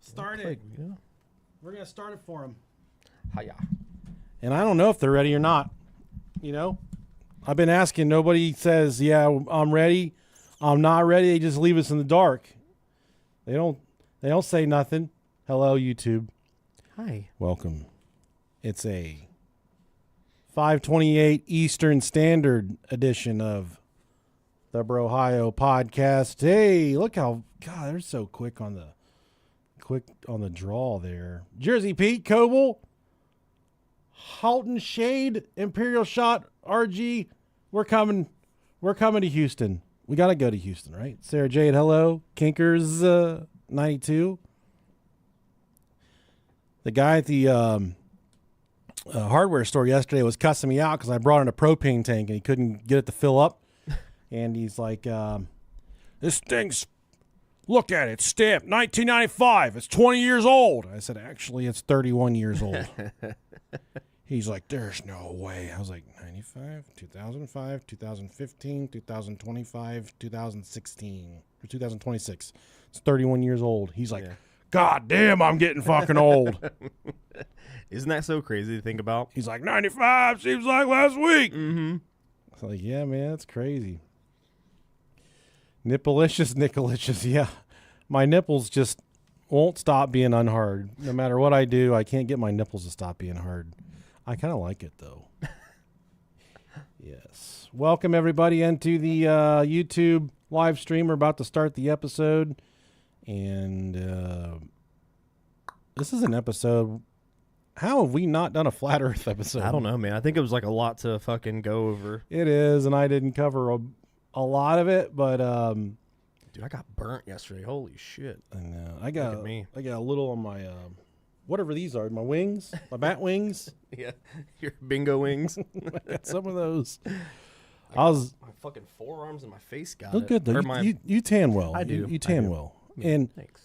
Start it. Yeah. We're going to start it for them. Hiya. And I don't know if they're ready or not. You know, I've been asking. Nobody says, yeah, I'm ready. I'm not ready. They just leave us in the dark. They don't say nothing. Hello, YouTube. Hi. Welcome. It's a 5:28 Eastern Standard edition of the Brohio podcast. Hey, look how they're so quick on the draw there. Jersey Pete, Coble, Halton Shade, Imperial Shot, RG. We're coming to Houston. We got to go to Houston, right? Sarah Jade, hello. Kinkers 92. The guy at the hardware store yesterday was cussing me out because I brought in a propane tank and he couldn't get it to fill up. And he's like, this thing's, look at it, stamped 1995. It's 20 years old. I said, actually, it's 31 years old. He's like, there's no way. I was like, 95, 2005, 2015, 2025, 2016, or 2026. It's 31 years old. He's like, God damn, I'm getting fucking old. Isn't that so crazy to think about? He's like, 95 seems like last week. Mm-hmm. I was like, yeah, man, that's crazy. Nippalicious, yeah. My nipples just won't stop being unhard. No matter what I do, I can't get my nipples to stop being hard. I kind of like it, though. Yes. Welcome, everybody, into the YouTube live stream. We're about to start the episode. And this is an episode. How have we not done a Flat Earth episode? I don't know, man. I think it was like a lot to fucking go over. It is, and I didn't cover a lot of it, but dude, I got burnt yesterday. Holy shit! I know. I got a little on my whatever these are, my wings, my bat wings. Yeah, your bingo wings. I got some of those. My fucking forearms and my face got look good though. You tan well. I do. You tan well. And thanks.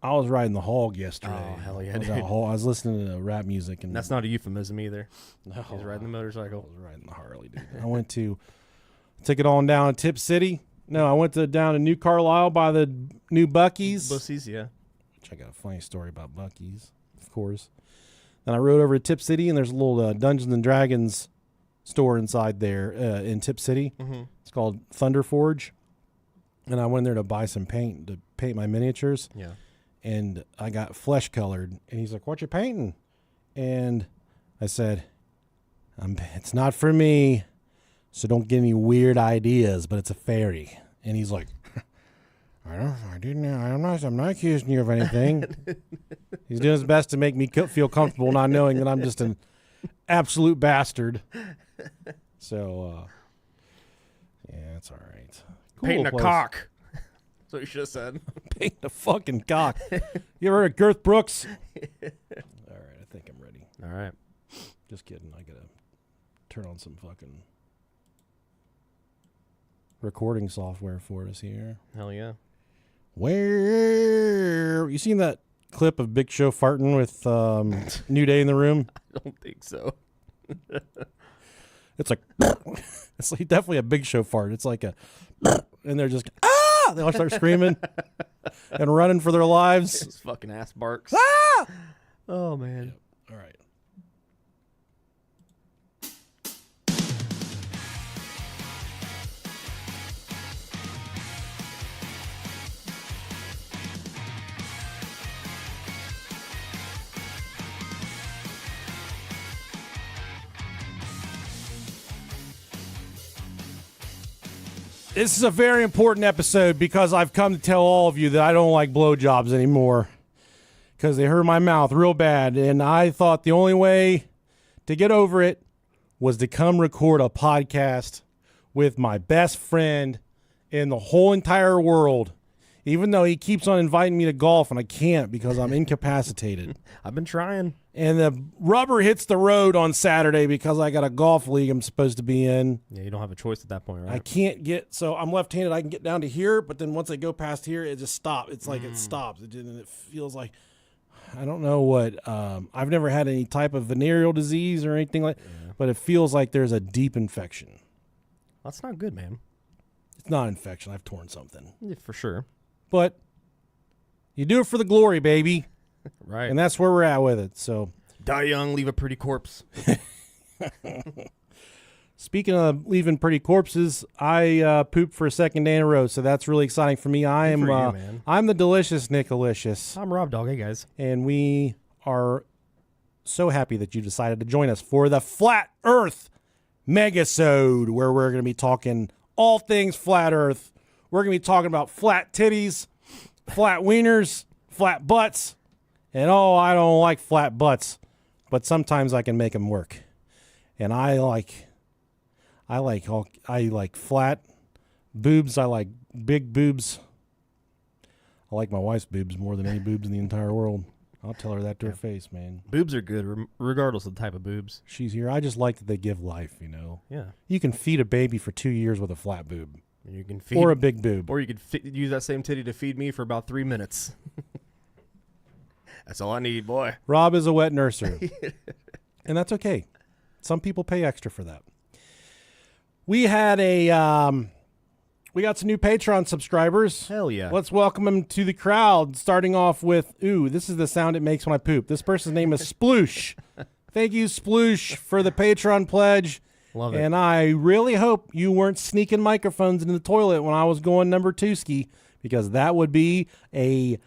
I was riding the hog yesterday. Oh, hell yeah, I was listening to rap music. And that's not a euphemism either. No. He's riding the motorcycle. I was riding the Harley, dude. I took it on down to Tip City. No, I went down to New Carlisle by the new Buc-ee's. Buc-ee's, yeah. Which I got a funny story about Buc-ee's, of course. Then I rode over to Tip City, and there's a little Dungeons and Dragons store inside there in Tip City. Mm-hmm. It's called Thunder Forge. And I went there to buy some paint to paint my miniatures. Yeah. And I got flesh colored. And he's like, what you painting? And I said, it's not for me, so don't get any weird ideas, but it's a fairy. And he's like, I'm not accusing you of anything. He's doing his best to make me feel comfortable, not knowing that I'm just an absolute bastard. So, yeah, it's all right. Cool Painting a place. cock. That's what you should have said. Painting a fucking cock. You ever heard of Girth Brooks? All right, I think I'm ready. All right. Just kidding. I got to turn on some fucking recording software for us here. Hell yeah. Where you seen that clip of Big Show farting with New Day in the room? I don't think so. It's like it's like definitely a Big Show fart. It's like a and they're just they all start screaming and running for their lives. His fucking ass barks. Ah! Oh man. Yep. All right. This is a very important episode because I've come to tell all of you that I don't like blowjobs anymore because they hurt my mouth real bad. And I thought the only way to get over it was to come record a podcast with my best friend in the whole entire world, even though he keeps on inviting me to golf and I can't because I'm incapacitated. I've been trying. And the rubber hits the road on Saturday because I got a golf league I'm supposed to be in. Yeah, you don't have a choice at that point, right? I can't so I'm left-handed. I can get down to here, but then once I go past here, it just stops. It's like it stops. It feels like, I don't know what, I've never had any type of venereal disease or anything like but it feels like there's a deep infection. That's not good, man. It's not infection. I've torn something. Yeah, for sure. But You do it for the glory, baby. Right. And that's where we're at with it. So, Die young, leave a pretty corpse. speaking of leaving pretty corpses, I pooped for a second day in a row, so that's really exciting for me. I Good am for you, man. I'm the delicious Nickalicious, I'm Rob Dog. Hey, guys. and we are so happy that you decided to join us for the Flat Earth Megasode, where we're going to be talking all things flat Earth. We're going to be talking about flat titties, flat wieners, flat butts, and I don't like flat butts, but sometimes I can make them work. And I like flat boobs. I like big boobs. I like my wife's boobs more than any boobs in the entire world. I'll tell her that to her face, man. Boobs are good, regardless of the type of boobs. She's here. I just like that they give life, you know. Yeah. You can feed a baby for 2 years with a flat boob. And you can feed, Or a big boob. or you could use that same titty to feed me for about 3 minutes. That's all I need, boy. Rob is a wet nurser. And that's okay. Some people pay extra for that. We had we got some new Patreon subscribers. Hell yeah. Let's welcome them to the crowd, starting off with, this is the sound it makes when I poop. This person's name is Sploosh. Thank you, Sploosh, for the Patreon pledge. Love it. And I really hope you weren't sneaking microphones into the toilet when I was going number 2-ski, because that would be a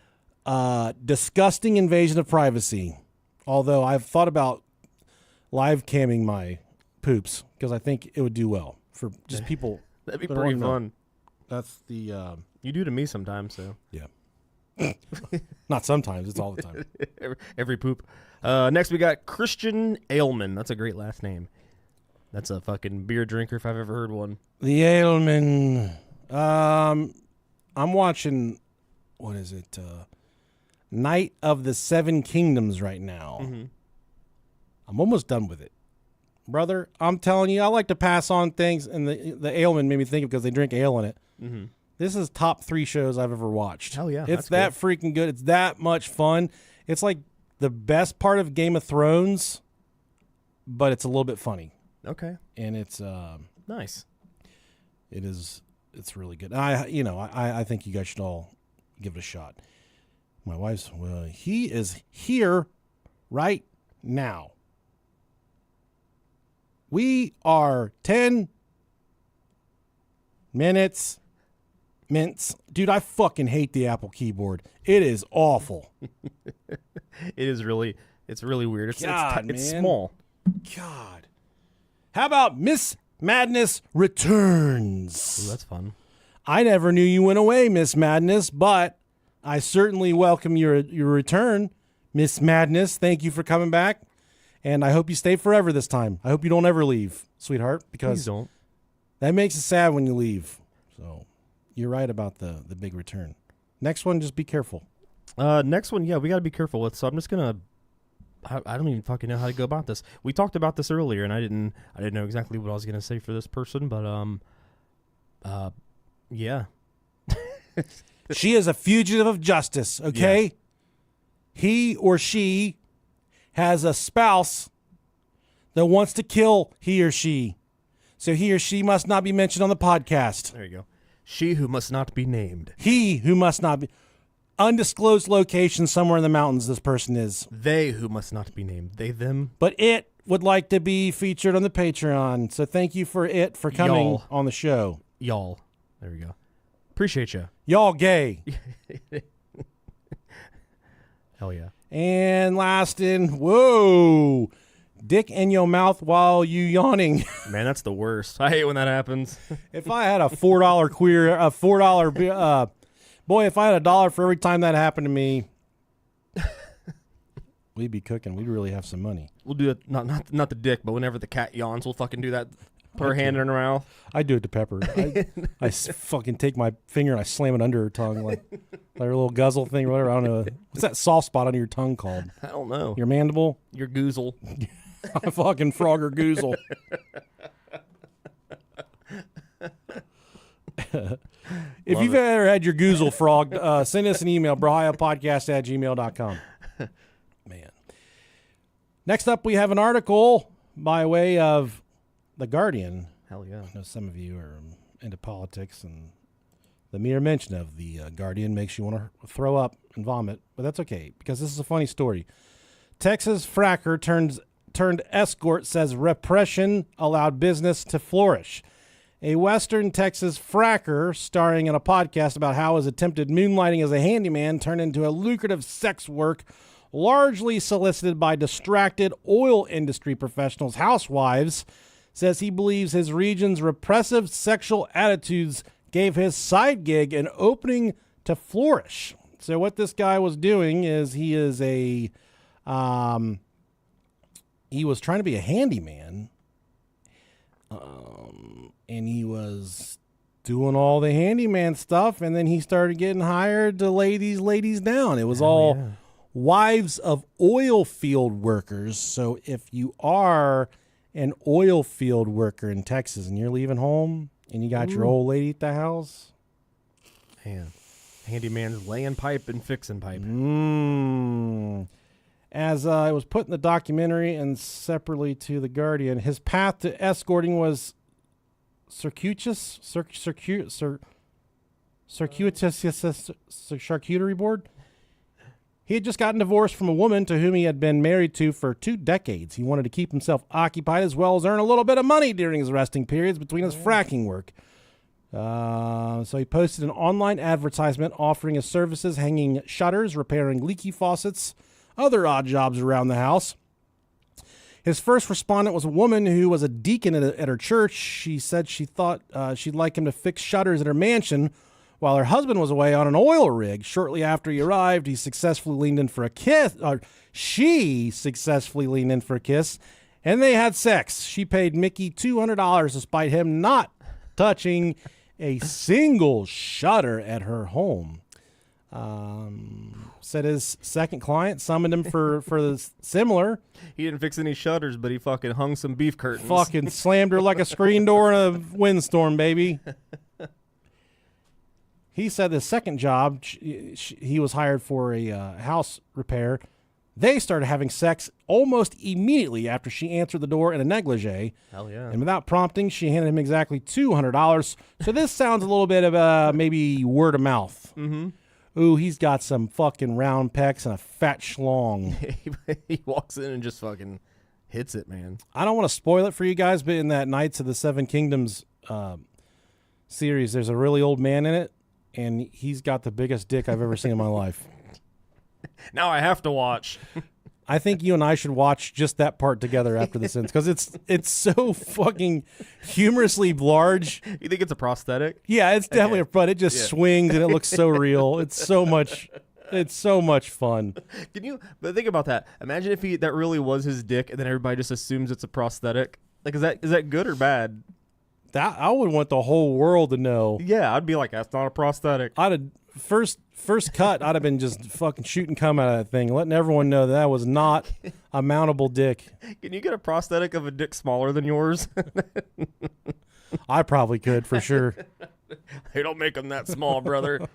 disgusting invasion of privacy. Although I've thought about live camming my poops, because I think it would do well for just people. That'd be that pretty wanna know. fun. That's the You do to me sometimes, so. yeah. Not sometimes, it's all the time. Every poop. Next, we got Christian Ailman. That's a great last name. That's a fucking beer drinker if I've ever heard one. The Ailman. I'm watching, what is it? Night of the Seven Kingdoms right now. Mm-hmm. I'm almost done with it. Brother, I'm telling you, I like to pass on things, and the Ailman made me think of, because they drink ale in it. Mm-hmm. This is top 3 shows I've ever watched. Hell yeah, It's that's that freaking good. It's that much fun. It's like the best part of Game of Thrones, but it's a little bit funny. Okay. And it's Nice. it's really good. I think you guys should all give it a shot. My wife's, he is here right now. We are 10 minutes. Dude, I fucking hate the Apple keyboard. It is awful. It's really weird. It's God, it's man. small. God. How about Miss Madness Returns? Ooh, that's fun. I never knew you went away, Miss Madness, but I certainly welcome your return, Miss Madness. Thank you for coming back, and I hope you stay forever this time. I hope you don't ever leave, sweetheart, Please because don't. that makes it sad when you leave. So you're right about the big return. Next one, just be careful. Next one, yeah, we got to be careful with. So I'm just gonna. I don't even fucking know how to go about this. We talked about this earlier, and I didn't know exactly what I was gonna say for this person, but yeah. She is a fugitive of justice, okay? Yes. He or she has a spouse that wants to kill he or she. So he or she must not be mentioned on the podcast. There you go. She who must not be named. He who must not be. Undisclosed location somewhere in the mountains this person is. They who must not be named. They, them. But it would like to be featured on the Patreon. So thank you for coming Y'all. on the show. Y'all. There we go. Appreciate you. Y'all gay. Hell yeah. And last in, whoa, dick in your mouth while you yawning. Man, that's the worst. I hate when that happens. If I had a $4 boy, if I had $1 for every time that happened to me, we'd be cooking. We'd really have some money. We'll do it, not the dick, but whenever the cat yawns, we'll fucking do that. Put her hand in her mouth. I do it to Pepper. I fucking take my finger and I slam it under her tongue like her little guzzle thing or whatever. I don't know. What's that soft spot under your tongue called? I don't know. Your mandible? Your goozle. I fucking frogger goozle. If you've ever had your goozle frog, send us an email, brohiopodcast@gmail.com. Man. Next up, we have an article by way of The Guardian. Hell yeah. I know some of you are into politics and The mere mention of the Guardian makes you want to throw up and vomit, but that's okay because this is a funny story. Texas fracker turned escort says repression allowed business to flourish. A Western Texas fracker starring in a podcast about how his attempted moonlighting as a handyman turned into a lucrative sex work largely solicited by distracted oil industry professionals, housewives, says he believes his region's repressive sexual attitudes gave his side gig an opening to flourish. So what this guy was doing is he was trying to be a handyman, and he was doing all the handyman stuff, and then he started getting hired to lay these ladies down. It was wives of oil field workers. So if you are an oil field worker in Texas and you're leaving home and you got your old lady at the house, man, handyman's laying pipe and fixing pipe. As it was put in the documentary and separately to The Guardian, his path to escorting was circuitous charcuterie board. He had just gotten divorced from a woman to whom he had been married to for 2 decades. He wanted to keep himself occupied as well as earn a little bit of money during his resting periods between his fracking work. So he posted an online advertisement offering his services, hanging shutters, repairing leaky faucets, other odd jobs around the house. His first respondent was a woman who was a deacon at her church. She said she thought she'd like him to fix shutters at her mansion while her husband was away on an oil rig. Shortly after he arrived, he successfully leaned in for a kiss, or she successfully leaned in for a kiss, and they had sex. She paid Mickey $200 despite him not touching a single shutter at her home. Said his second client summoned him for the similar. He didn't fix any shutters, but he fucking hung some beef curtains. Fucking slammed her like a screen door in a windstorm, baby. He said the second job, he was hired for a house repair. They started having sex almost immediately after she answered the door in a negligee. Hell yeah. And without prompting, she handed him exactly $200. So this sounds a little bit of maybe word of mouth. Mm-hmm. Ooh, he's got some fucking round pecs and a fat schlong. He walks in and just fucking hits it, man. I don't want to spoil it for you guys, but in that Knights of the Seven Kingdoms series, there's a really old man in it, and he's got the biggest dick I've ever seen in my life. Now I have to watch. I think you and I should watch just that part together after this ends, because it's so fucking humorously large. You think it's a prosthetic? Yeah, it's definitely but it just swings and it looks so real. It's so much fun. But think about that. Imagine if that really was his dick and then everybody just assumes it's a prosthetic. Like, is that good or bad? That I would want the whole world to know. Yeah, I'd be like, that's not a prosthetic. I'd have first cut, I'd have been just fucking shooting cum out of that thing, letting everyone know that was not a mountable dick. Can you get a prosthetic of a dick smaller than yours? I probably could, for sure. They don't make them that small, brother.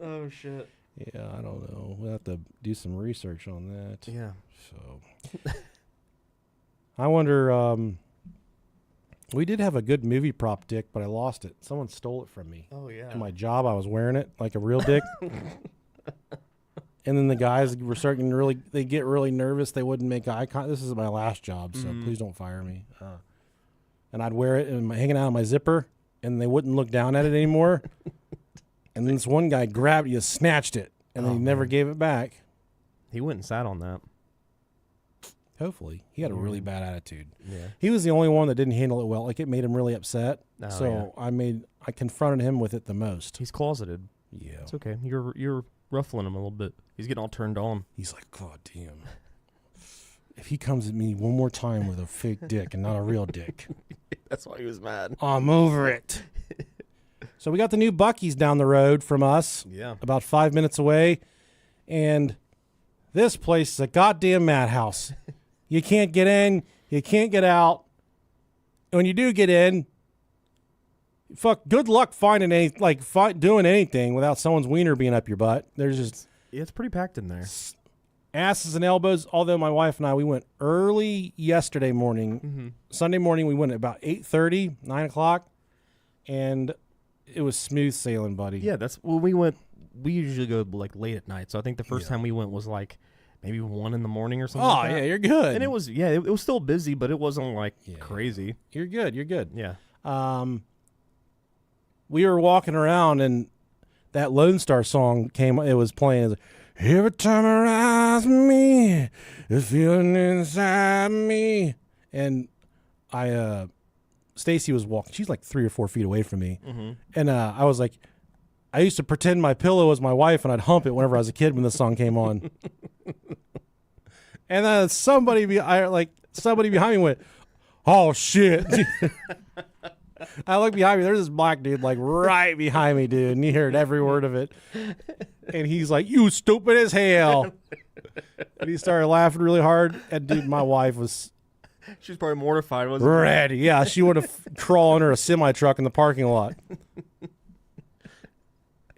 Oh, shit. Yeah, I don't know. We'll have to do some research on that. Yeah. So, I wonder, we did have a good movie prop dick, but I lost it. Someone stole it from me. Oh, yeah. In my job, I was wearing it like a real dick. And then the guys were starting to they get really nervous. They wouldn't make eye contact. This is my last job, so please don't fire me. And I'd wear it and hanging out of my zipper, and they wouldn't look down at it anymore. And then this one guy grabbed it, snatched it, and then he never gave it back. He went and sat on that. Hopefully. He had a really bad attitude. Yeah. He was the only one that didn't handle it well. Like, it made him really upset. Oh, so I confronted him with it the most. He's closeted. Yeah. It's okay. You're ruffling him a little bit. He's getting all turned on. He's like, God damn. If he comes at me one more time with a fake dick and not a real dick. That's why he was mad. I'm over it. So we got the new Buc-ee's down the road from us. Yeah. About 5 minutes away. And this place is a goddamn madhouse. You can't get in. You can't get out. And when you do get in, good luck finding doing anything without someone's wiener being up your butt. There's just it's pretty packed in there. Asses and elbows. Although my wife and I, we went early yesterday morning. Mm-hmm. Sunday morning we went at about 8:30, 9 o'clock, and it was smooth sailing, buddy. Yeah, that's when we went. We usually go like late at night, so I think the first time we went was like maybe 1 a.m. or something. Oh like that. yeah, you're good. And it was it was still busy, but it wasn't like crazy. You're good. You're good. Yeah. We were walking around and that Lone Star song came. It was playing. It was, every time I rise me, it's feeling inside me. And Stacy was walking. She's like 3 or 4 feet away from me, and I was like, I used to pretend my pillow was my wife, and I'd hump it whenever I was a kid when this song came on. And then somebody behind me went, "Oh shit!" I look behind me. There's this black dude like right behind me, dude, and he heard every word of it. And he's like, "You stupid as hell!" And he started laughing really hard. And dude, my wife was. She was probably mortified, wasn't she? Ready, yeah. She would have crawled under a semi truck in the parking lot.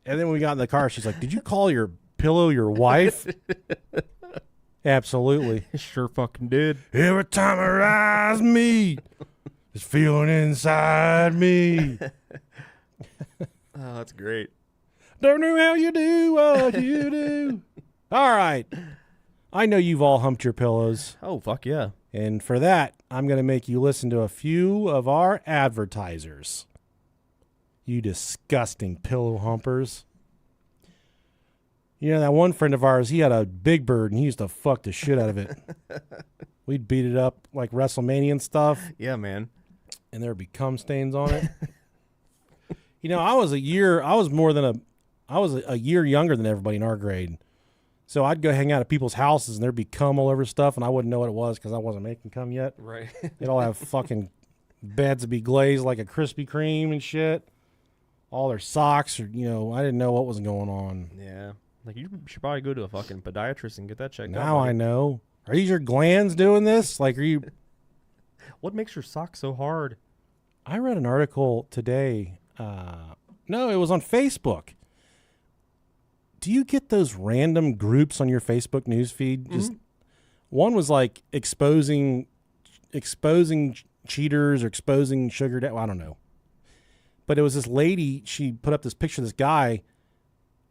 And then when we got in the car, she's like, "Did you call your pillow your wife?" Absolutely. Sure fucking did. Every time I rise me, it's feeling inside me. Oh, that's great. Don't know how you do what you do. All right. I know you've all humped your pillows. Oh, fuck yeah. And for that, I'm going to make you listen to a few of our advertisers. You disgusting pillow humpers. You know, that one friend of ours, he had a big bird, and he used to fuck the shit out of it. We'd beat it up like WrestleMania and stuff. Yeah, man. And there'd be cum stains on it. You know, I was a year younger than everybody in our grade. So I'd go hang out at people's houses, and there'd be cum all over stuff, and I wouldn't know what it was because I wasn't making cum yet. Right. They'd all have fucking beds would be glazed like a Krispy Kreme and shit. All their socks, or I didn't know what was going on. Yeah. Like, you should probably go to a fucking podiatrist and get that checked out. Now I know. Are these your glands doing this? Like, are you... What makes your socks so hard? I read an article today. No, it was on Facebook. Do you get those random groups on your Facebook newsfeed? Just one was like exposing cheaters or exposing sugar daddy. Well, I don't know. But it was this lady. She put up this picture of this guy,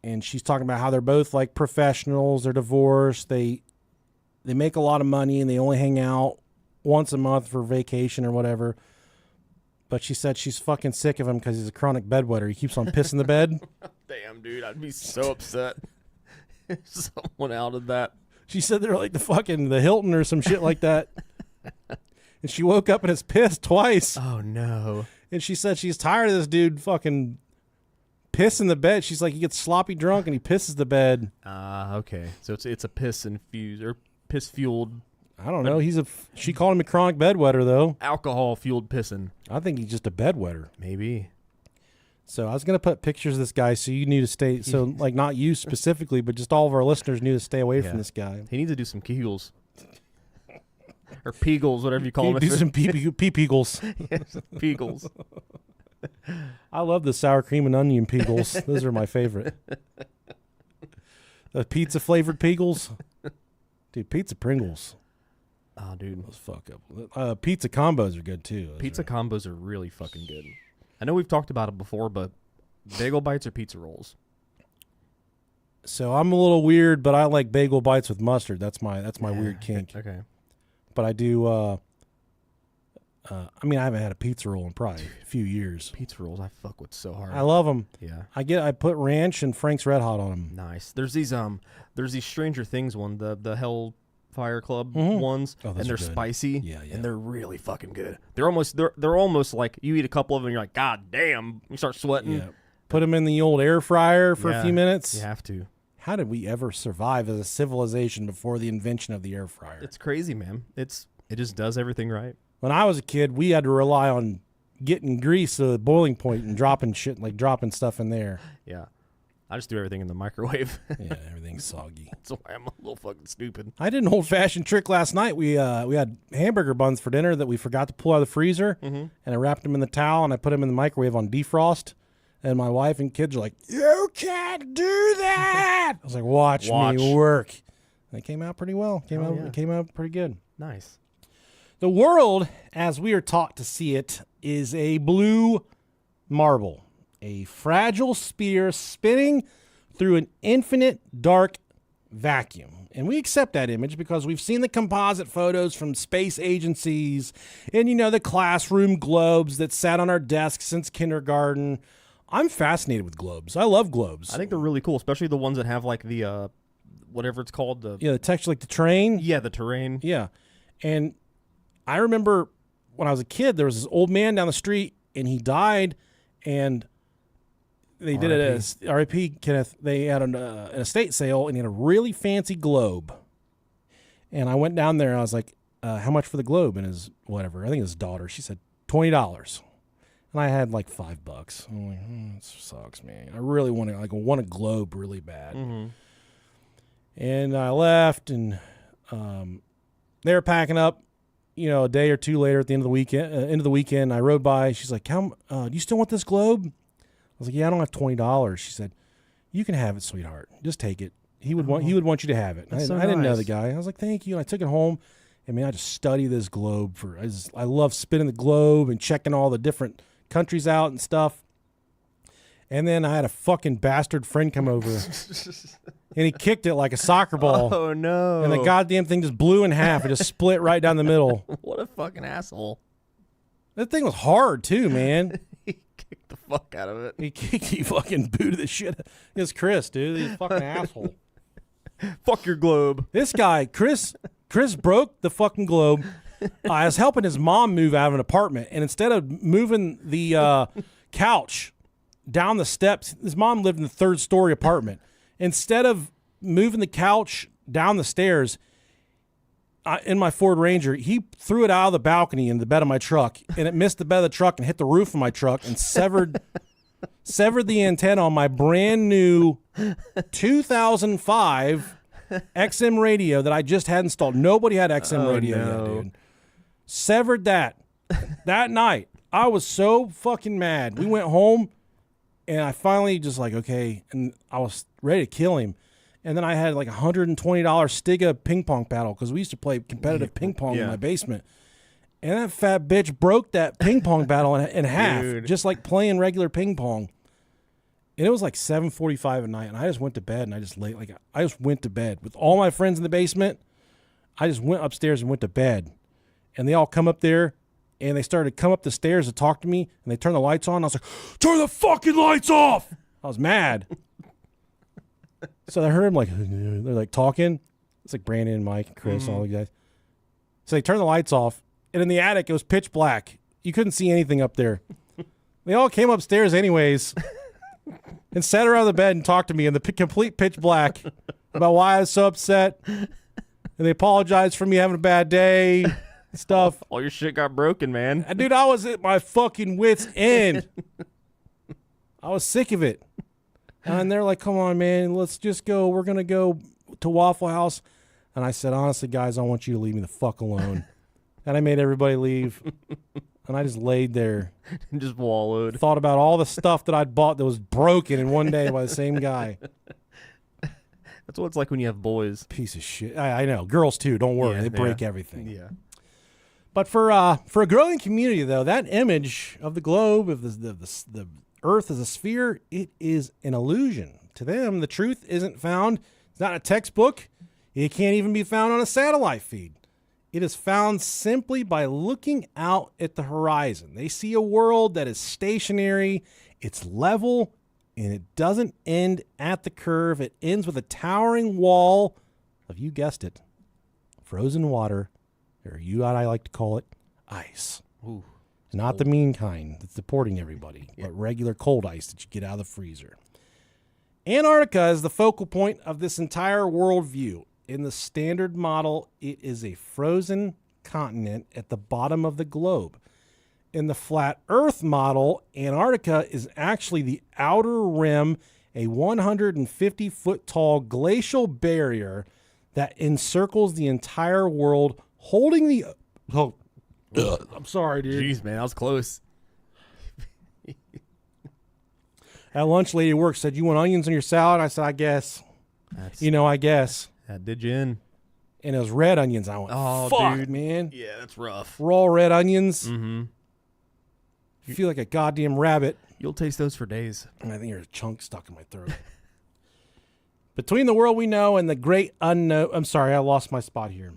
and she's talking about how they're both like professionals. They're divorced. They make a lot of money, and they only hang out once a month for vacation or whatever. But she said she's fucking sick of him because he's a chronic bedwetter. He keeps on pissing the bed. Damn, dude, I'd be so upset if someone outed that. She said they're like the Hilton or some shit like that. And she woke up and is pissed twice. Oh, no. And she said she's tired of this dude fucking pissing the bed. She's like, he gets sloppy drunk and he pisses the bed. Okay. So it's a piss-infused or piss-fueled. I don't know. She called him a chronic bedwetter, though. Alcohol-fueled pissing. I think he's just a bedwetter. Maybe. So I was going to put pictures of this guy so you knew to stay. So, like, not you specifically, but just all of our listeners knew to stay away from this guy. He needs to do some Kegels. Or Peagles, whatever you call them. Do some pee-peagles. Yes, Peagles. I love the sour cream and onion Peagles. Those are my favorite. The pizza-flavored Peagles. Dude, pizza Pringles. Oh, dude. Those fuck up. Pizza combos are good, too. Pizza combos are really fucking good. I know we've talked about it before, but bagel bites or pizza rolls? So I'm a little weird, but I like bagel bites with mustard. That's my weird kink. Okay. But I do, I haven't had a pizza roll in probably a few years. Pizza rolls I fuck with so hard. I love them. Yeah. I put ranch and Frank's Red Hot on them. Nice. There's these Stranger Things one, the Hellfire Club ones, and they're spicy. Yeah. And they're really fucking good. They're almost like you eat a couple of them and you're like, God damn, you start sweating. Yeah. Put them in the old air fryer for a few minutes. You have to. How did we ever survive as a civilization before the invention of the air fryer? It's crazy, man. It just does everything right. When I was a kid, we had to rely on getting grease to the boiling point and dropping stuff in there. Yeah. I just do everything in the microwave. Yeah, everything's soggy. That's why I'm a little fucking stupid. I did an old-fashioned trick last night. We had hamburger buns for dinner that we forgot to pull out of the freezer, and I wrapped them in the towel, and I put them in the microwave on defrost. And my wife and kids are like, "You can't do that!" I was like, Watch me work. And it came out pretty well. It came out pretty good. Nice. The world, as we are taught to see it, is a blue marble. A fragile sphere spinning through an infinite dark vacuum. And we accept that image because we've seen the composite photos from space agencies and, the classroom globes that sat on our desks since kindergarten. I'm fascinated with globes. I love globes. I think they're really cool, especially the ones that have like the, whatever it's called. The texture, like the terrain. Yeah, the terrain. Yeah. And I remember when I was a kid, there was this old man down the street and he died, and they did it as R.I.P. Kenneth. They had an estate sale, and he had a really fancy globe. And I went down there, and I was like, how much for the globe? And his whatever, I think his daughter, she said $20. And I had like $5. I'm like, that sucks, man. I really want a globe really bad. Mm-hmm. And I left, and they were packing up. A day or two later, at the end of the weekend, I rode by. She's like, do you still want this globe? I was like, yeah, I don't have $20. She said, you can have it, sweetheart. Just take it. He would want you to have it. I didn't know the guy. I was like, thank you. And I took it home. And man, I just study this globe I love spinning the globe and checking all the different countries out and stuff. And then I had a fucking bastard friend come over and he kicked it like a soccer ball. Oh no. And the goddamn thing just blew in half. It just split right down the middle. What a fucking asshole. That thing was hard too, man. He kicked the fuck out of it. He fucking booted the shit. It's Chris, dude. He's a fucking asshole. Fuck your globe. This guy, Chris broke the fucking globe. I was helping his mom move out of an apartment, and instead of moving the couch down the steps, his mom lived in the third-story apartment. Instead of moving the couch down the stairs in my Ford Ranger, he threw it out of the balcony in the bed of my truck, and it missed the bed of the truck and hit the roof of my truck and severed the antenna on my brand new 2005 XM radio that I just had installed. Nobody had XM radio yet, dude. Severed that night. I was so fucking mad. We went home, and I finally just like, okay, and I was ready to kill him. And then I had like $120 Stiga ping pong paddle because we used to play competitive ping pong in my basement. And that fat bitch broke that ping pong paddle in half, just like playing regular ping pong. And it was like 7:45 at night, and I just went to bed, and I just went to bed with all my friends in the basement. I just went upstairs and went to bed, and they all come up there, and they started to come up the stairs to talk to me, and they turned the lights on. I was like, turn the fucking lights off! I was mad. So I heard them they're like talking. It's like Brandon and Mike and Chris and all these guys. So they turned the lights off, and in the attic, it was pitch black. You couldn't see anything up there. They all came upstairs anyways and sat around the bed and talked to me in the complete pitch black about why I was so upset. And they apologized for me having a bad day and stuff. All your shit got broken, man. And dude, I was at my fucking wit's end. I was sick of it. And they're like, come on, man, let's just go. We're going to go to Waffle House. And I said, honestly, guys, I want you to leave me the fuck alone. And I made everybody leave. And I just laid there. And just wallowed. Thought about all the stuff that I'd bought that was broken in one day by the same guy. That's what it's like when you have boys. Piece of shit. I know. Girls, too. Don't worry. They break everything. Yeah. But for a growing community, though, that image of the globe, of the Earth as a sphere, it is an illusion. To them, the truth isn't found. It's not a textbook. It can't even be found on a satellite feed. It is found simply by looking out at the horizon. They see a world that is stationary, it's level, and it doesn't end at the curve. It ends with a towering wall of, you guessed it, frozen water, or you and I like to call it, ice. Ooh. Not the mean kind that's deporting everybody, but regular cold ice that you get out of the freezer. Antarctica is the focal point of this entire worldview. In the standard model, it is a frozen continent at the bottom of the globe. In the flat Earth model, Antarctica is actually the outer rim, a 150-foot tall glacial barrier that encircles the entire world, holding the... Oh, I'm sorry, dude. Jeez, man, that was close. At lunch, lady at work said, you want onions in your salad? I said, I guess. I guess. That did you in. And it was red onions. I went, fuck, dude, man. Yeah, that's rough. Raw red onions. Mm-hmm. You feel like a goddamn rabbit. You'll taste those for days. I think there's a chunk stuck in my throat. Between the world we know and the great unknown. I'm sorry, I lost my spot here.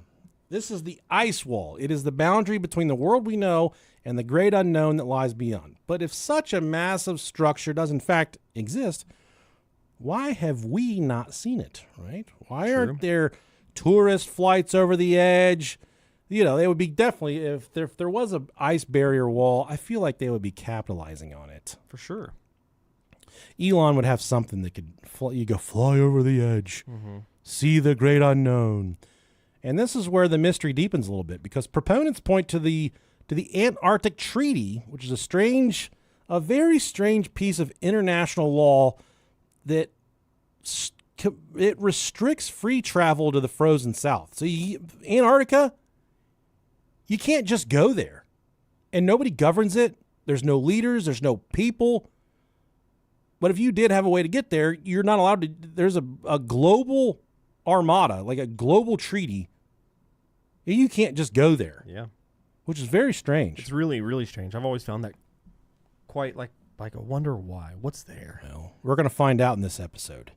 This is the ice wall. It is the boundary between the world we know and the great unknown that lies beyond. But if such a massive structure does in fact exist, why have we not seen it, right? Why aren't there tourist flights over the edge? You know, they would be definitely, if there was an ice barrier wall, I feel like they would be capitalizing on it. For sure. Elon would have something that could, you go fly over the edge, see the great unknown. And this is where the mystery deepens a little bit, because proponents point to the Antarctic Treaty, which is a very strange piece of international law that it restricts free travel to the frozen south. So Antarctica, you can't just go there, and nobody governs it. There's no leaders. There's no people. But if you did have a way to get there, you're not allowed to. There's a global armada, like a global treaty. You can't just go there. Yeah. Which is very strange. It's really, really strange. I've always found that quite like I wonder why. What's there? Well, we're going to find out in this episode.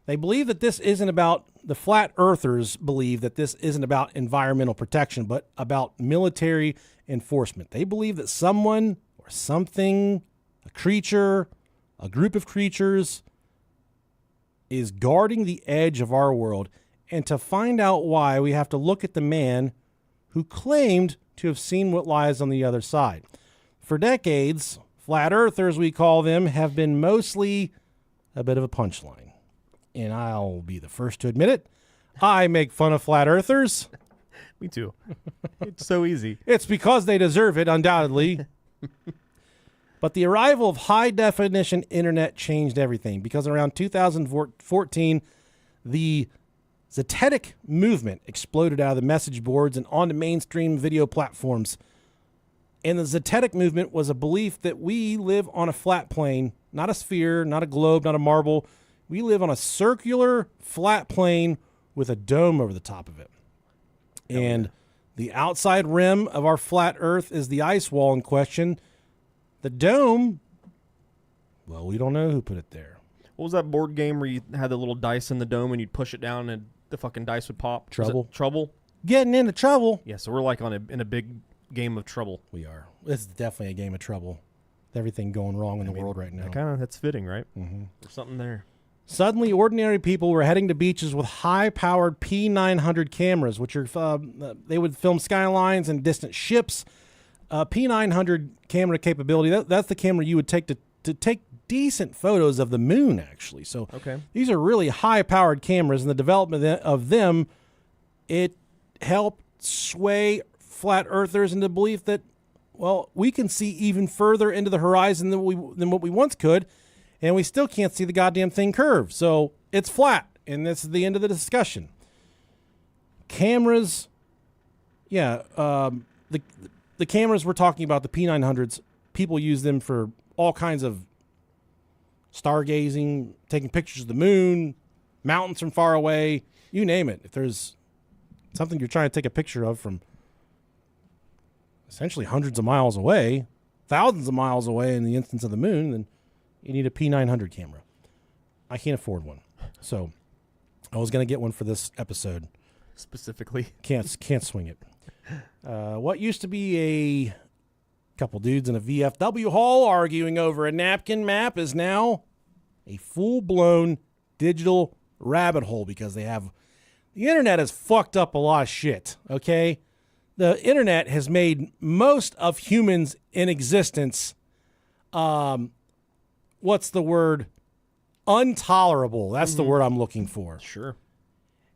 They believe that this isn't about, the flat earthers believe that this isn't about environmental protection, but about military enforcement. They believe that someone or something, a creature, a group of creatures, is guarding the edge of our world. And to find out why, we have to look at the man who claimed to have seen what lies on the other side. For decades, flat earthers, we call them, have been mostly a bit of a punchline. And I'll be the first to admit it. I make fun of flat earthers. Me too. It's so easy. It's because they deserve it, undoubtedly. But the arrival of high-definition internet changed everything, because around 2014, the Zetetic movement exploded out of the message boards and onto mainstream video platforms. And the Zetetic movement was a belief that we live on a flat plane, not a sphere, not a globe, not a marble. We live on a circular flat plane with a dome over the top of it. And the outside rim of our flat Earth is the ice wall in question. The dome, well, we don't know who put it there. What was that board game where you had the little dice in the dome and you'd push it down and the fucking dice would pop? Trouble. Trouble? Getting into trouble. Yeah, so we're like in a big game of trouble. We are. This is definitely a game of trouble. Everything going wrong in the world right now. That's fitting, right? Mm-hmm. There's something there. Suddenly, ordinary people were heading to beaches with high-powered P900 cameras, which are they would film skylines and distant ships. P900 camera capability, that's the camera you would take to take decent photos of the moon, actually. So these are really high-powered cameras, and the development of them, it helped sway flat earthers into the belief that, well, we can see even further into the horizon than what we once could, and we still can't see the goddamn thing curve. So it's flat, and this is the end of the discussion. Cameras, the cameras we're talking about, the P900s, people use them for all kinds of stargazing, taking pictures of the moon, mountains from far away, you name it. If there's something you're trying to take a picture of from essentially hundreds of miles away, thousands of miles away in the instance of the moon, then you need a P900 camera. I can't afford one. So I was going to get one for this episode. Specifically. Can't swing it. What used to be a couple dudes in a VFW hall arguing over a napkin map is now a full-blown digital rabbit hole, because the internet has fucked up a lot of shit, okay? The internet has made most of humans in existence, what's the word? Intolerable. That's the word I'm looking for. Sure.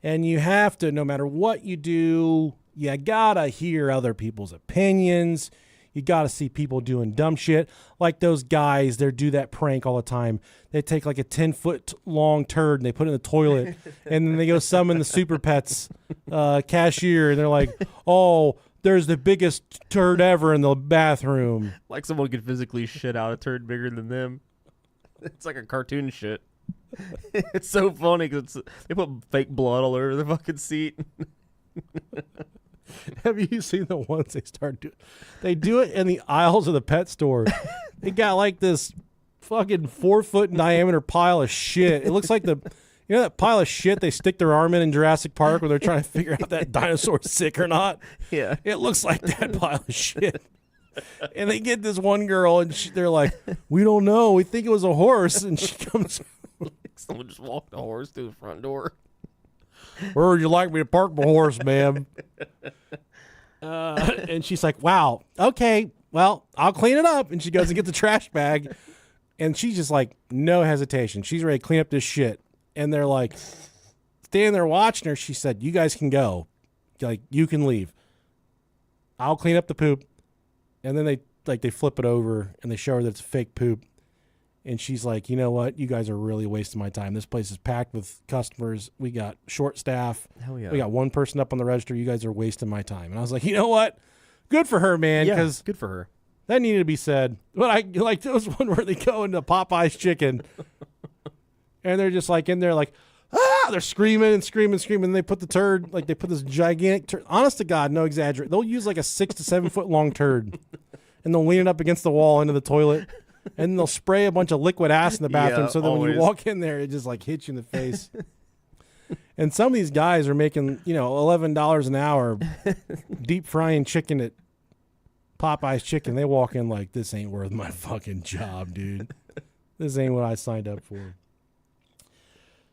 And you have to, no matter what you do, you gotta hear other people's opinions. You gotta see people doing dumb shit. Like those guys, they do that prank all the time. They take like a 10-foot long turd and they put it in the toilet, and then they go summon the Super Pets cashier, and they're like, "Oh, there's the biggest turd ever in the bathroom." Like someone could physically shit out a turd bigger than them. It's like a cartoon shit. It's so funny because they put fake blood all over the fucking seat. Have you seen the ones they start doing? They do it in the aisles of the pet store. They got like this fucking 4-foot in diameter pile of shit. It looks like that pile of shit they stick their arm in Jurassic Park when they're trying to figure out that dinosaur's sick or not. Yeah. It looks like that pile of shit. And they get this one girl, and they're like, we don't know. We think it was a horse. And she comes. Someone just walked a horse through the front door. Where would you like me to park my horse, ma'am? And she's like, wow, okay, well, I'll clean it up. And she goes and gets the trash bag. And she's just like, no hesitation. She's ready to clean up this shit. And they're like, standing there watching her. She said, you guys can go. Like, you can leave. I'll clean up the poop. And then they flip it over and they show her that it's fake poop. And she's like, you know what? You guys are really wasting my time. This place is packed with customers. We got short staff. Hell yeah. We got one person up on the register. You guys are wasting my time. And I was like, you know what? Good for her, man. Yeah, Because good for her. that needed to be said. But I like there was one where they go into Popeye's chicken. And they're just like in there like, they're screaming and screaming and screaming. And they put the turd, like they put this gigantic turd. Honest to God, no exaggerate. They'll use like a 6 to 7 foot long turd. And they'll lean it up against the wall into the toilet. And they'll spray a bunch of liquid ass in the bathroom so that when you walk in there, it just like hits you in the face. And some of these guys are making, $11 an hour deep frying chicken at Popeye's Chicken. They walk in like, this ain't worth my fucking job, dude. This ain't what I signed up for.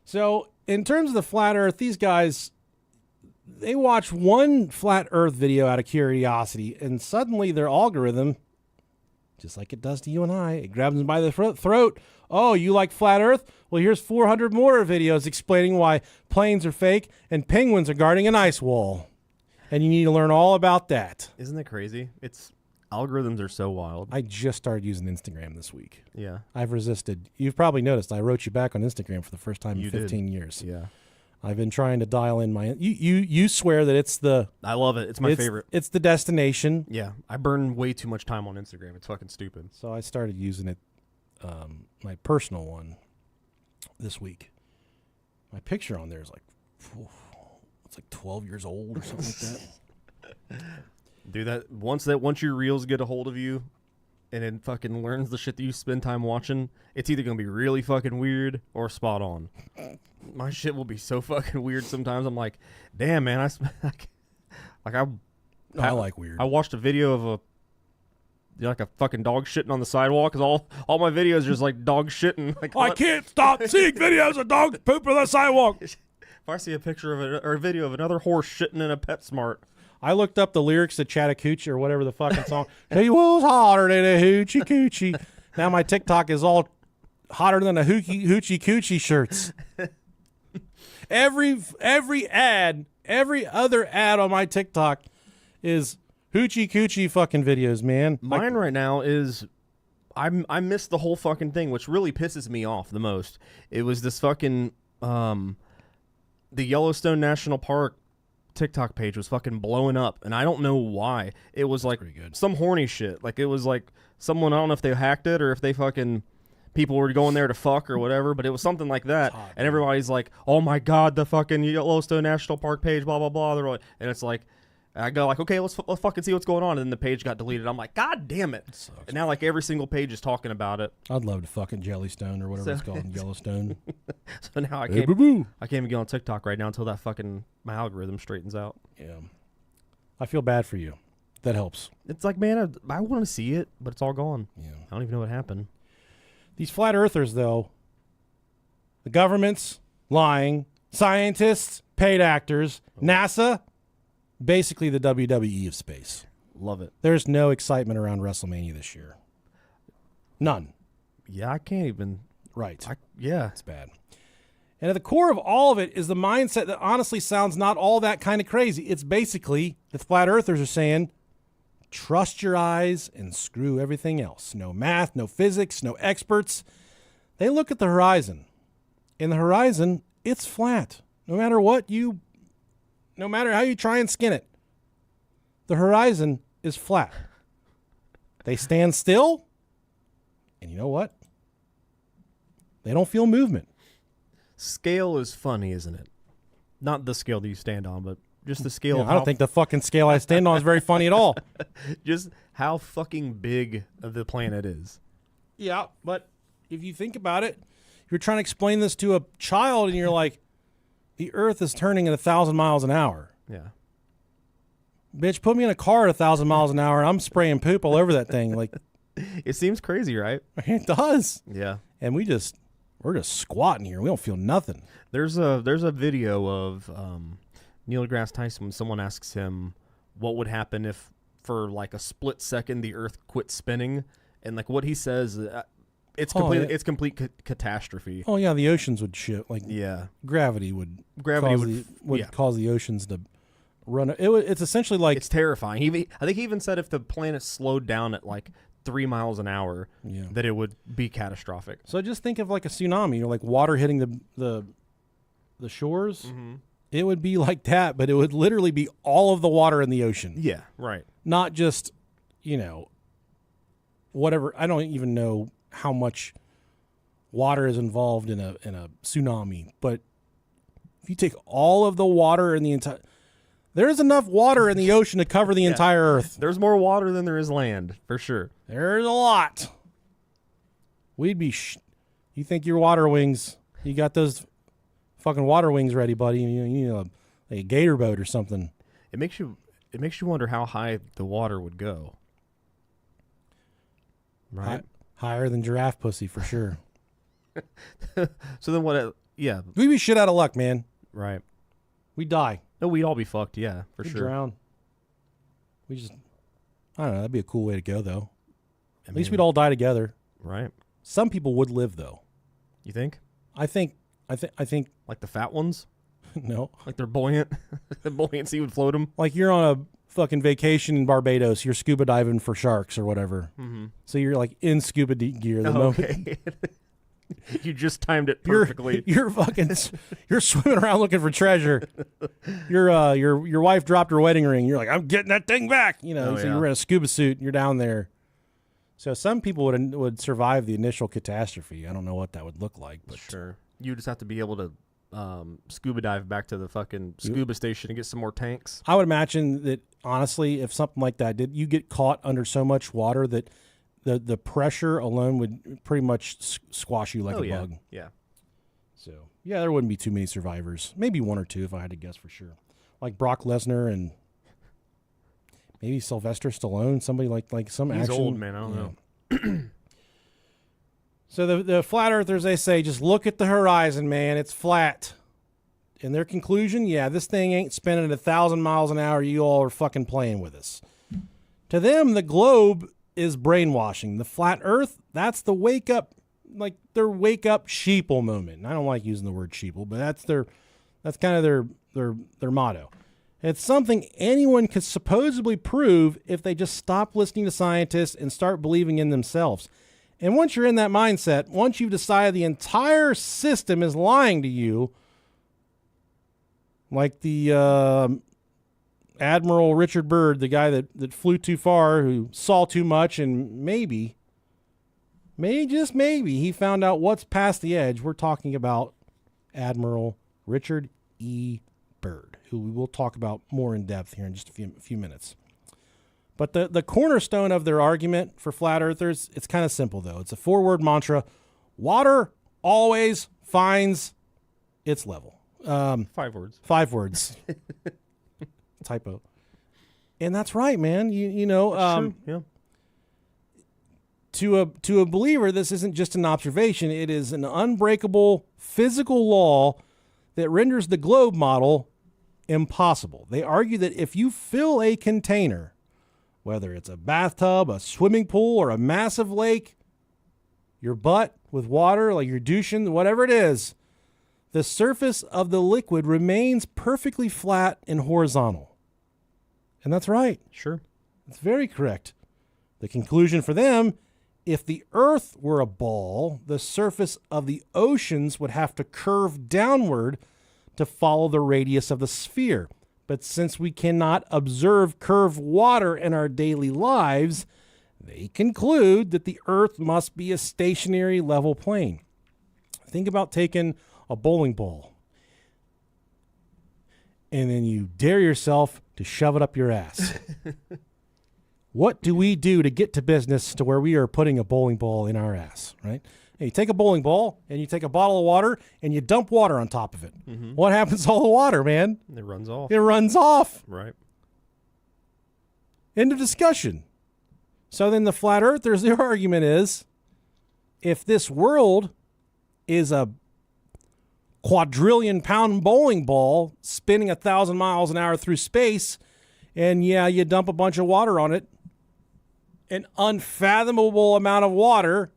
So in terms of the flat earth, these guys, they watch one flat earth video out of curiosity, and suddenly their algorithm, just like it does to you and I, it grabs them by the throat. Oh, you like flat earth? Well, here's 400 more videos explaining why planes are fake and penguins are guarding an ice wall. And you need to learn all about that. Isn't that crazy? Algorithms are so wild. I just started using Instagram this week. Yeah. I've resisted. You've probably noticed I wrote you back on Instagram for the first time in 15 years. Yeah. I've been trying to dial in my... You swear that it's the... I love it. It's my favorite. It's the destination. Yeah. I burn way too much time on Instagram. It's fucking stupid. So I started using it, my personal one, this week. My picture on there is like... It's like 12 years old or something like that. Dude, once your reels get a hold of you and it fucking learns the shit that you spend time watching, it's either going to be really fucking weird or spot on. My shit will be so fucking weird sometimes. I'm like, damn, man, I like weird. I watched a video of a fucking dog shitting on the sidewalk because all my videos are just like dog shitting. Like, I can't stop seeing videos of dogs pooping on the sidewalk. If I see a picture of it or a video of another horse shitting in a PetSmart, I looked up the lyrics to Chattahoochee or whatever the fucking song. He was hotter than a hoochie coochie. Now my TikTok is all hotter than a hoochie coochie shirts. Every other ad on my TikTok is hoochie coochie fucking videos, man. Mine right now is I missed the whole fucking thing, which really pisses me off the most. It was this fucking the Yellowstone National Park TikTok page was fucking blowing up, and I don't know why. It was like some horny shit. Like it was like someone, I don't know if they hacked it or if they fucking people were going there to fuck or whatever, but it was something like that. Hot, and everybody's like, "Oh my god, the fucking Yellowstone National Park page, blah blah blah." They're like, and it's like, I go like, okay, let's fucking see what's going on, and then the page got deleted. I'm like, god damn it! And now like every single page is talking about it. I'd love to fucking Jellystone or whatever it's called, Yellowstone. So now I can't even get on TikTok right now until that fucking my algorithm straightens out. Yeah, I feel bad for you. That helps. It's like, man, I want to see it, but it's all gone. Yeah, I don't even know what happened. These flat earthers, though, the government's lying, scientists, paid actors, NASA, basically the WWE of space. Love it. There's no excitement around WrestleMania this year. None. Yeah, I can't even. Right. Yeah. It's bad. And at the core of all of it is the mindset that honestly sounds not all that kind of crazy. It's basically the flat earthers are saying, trust your eyes and screw everything else. No math, no physics, no experts. They look at the horizon. In the horizon, it's flat. No matter how you try and skin it, the horizon is flat. They stand still, and you know what? They don't feel movement. Scale is funny, isn't it? Not the scale that you stand on, but just the scale of I don't think the fucking scale I stand on is very funny at all. Just how fucking big the planet is. Yeah, but if you think about it, you're trying to explain this to a child and you're like, the earth is turning at 1,000 miles an hour. Yeah. Bitch, put me in a car at 1,000 miles an hour and I'm spraying poop all over that thing. Like, it seems crazy, right? it does. Yeah. And we're just squatting here. We don't feel nothing. There's a video of Neil deGrasse Tyson when someone asks him what would happen if for like a split second the earth quit spinning, and like what he says it's complete catastrophe. Oh yeah, the oceans would shit. Like yeah. Gravity would yeah. cause the oceans to run. It's essentially like, it's terrifying. I think he even said if the planet slowed down at like 3 miles an hour, that it would be catastrophic. So just think of like a tsunami or like water hitting the shores. Mm-hmm. It would be like that, but it would literally be all of the water in the ocean. Yeah, right. Not just, whatever. I don't even know how much water is involved in a tsunami, but if you take all of the water in the entire, there's enough water in the ocean to cover the entire earth. There's more water than there is land, for sure. There's a lot. We'd be you think your water wings, you got those fucking water wings ready, buddy. You need a gator boat or something. It makes you wonder how high the water would go. Right? Higher than giraffe pussy for sure. So then what? Yeah. We'd be shit out of luck, man. Right. We'd die. No, we'd all be fucked. Yeah, for We'd sure. drown. I don't know. That'd be a cool way to go, though. At least we'd all die together. Right. Some people would live, though. You think? I think. Like the fat ones? No. Like they're buoyant? The buoyancy would float them? Like you're on a fucking vacation in Barbados. You're scuba diving for sharks or whatever. Mm-hmm. So you're like in scuba gear the moment. Okay. You just timed it perfectly. You're swimming around looking for treasure. Your wife dropped her wedding ring. You're like, I'm getting that thing back. So you're in a scuba suit and you're down there. So some people would survive the initial catastrophe. I don't know what that would look like, but sure. You just have to be able to scuba dive back to the fucking scuba station and get some more tanks. I would imagine that honestly, if something like that did, you get caught under so much water that the pressure alone would pretty much squash you like a bug. Yeah. So, yeah, there wouldn't be too many survivors. Maybe one or two if I had to guess for sure. Like Brock Lesnar and maybe Sylvester Stallone, somebody like some He's action. old, man. I don't know. So the flat earthers, they say, just look at the horizon, man. It's flat. In their conclusion, this thing ain't spinning at 1,000 miles an hour. You all are fucking playing with us. To them, the globe is brainwashing. The flat earth, that's the wake up, like their wake up sheeple moment. And I don't like using the word sheeple, but that's kind of their motto. It's something anyone could supposedly prove if they just stop listening to scientists and start believing in themselves. And once you're in that mindset, once you've decided the entire system is lying to you, like the Admiral Richard Byrd, the guy that flew too far, who saw too much, and maybe, just maybe, he found out what's past the edge. We're talking about Admiral Richard E. Byrd, who we will talk about more in depth here in just a few minutes. But the cornerstone of their argument for flat earthers, it's kind of simple, though. It's a 4-word mantra. Water always finds its level. 5 words. 5 words. Typo. And that's right, man. True. Yeah. To a believer, this isn't just an observation. It is an unbreakable physical law that renders the globe model impossible. They argue that if you fill a container, whether it's a bathtub, a swimming pool, or a massive lake, your butt with water, like you're douching, whatever it is, the surface of the liquid remains perfectly flat and horizontal. And that's right. Sure. It's very correct. The conclusion for them, if the earth were a ball, the surface of the oceans would have to curve downward to follow the radius of the sphere. But since we cannot observe curved water in our daily lives, they conclude that the earth must be a stationary level plane. Think about taking a bowling ball and then you dare yourself to shove it up your ass. What do we do to get to business to where we are putting a bowling ball in our ass, right? And you take a bowling ball and you take a bottle of water and you dump water on top of it. What happens to all the water, man? It runs off. It runs off. Right. End of discussion. So then the flat earthers, their argument is, if this world is a quadrillion-pound bowling ball spinning 1,000 miles an hour through space, and yeah, you dump a bunch of water on it, an unfathomable amount of water,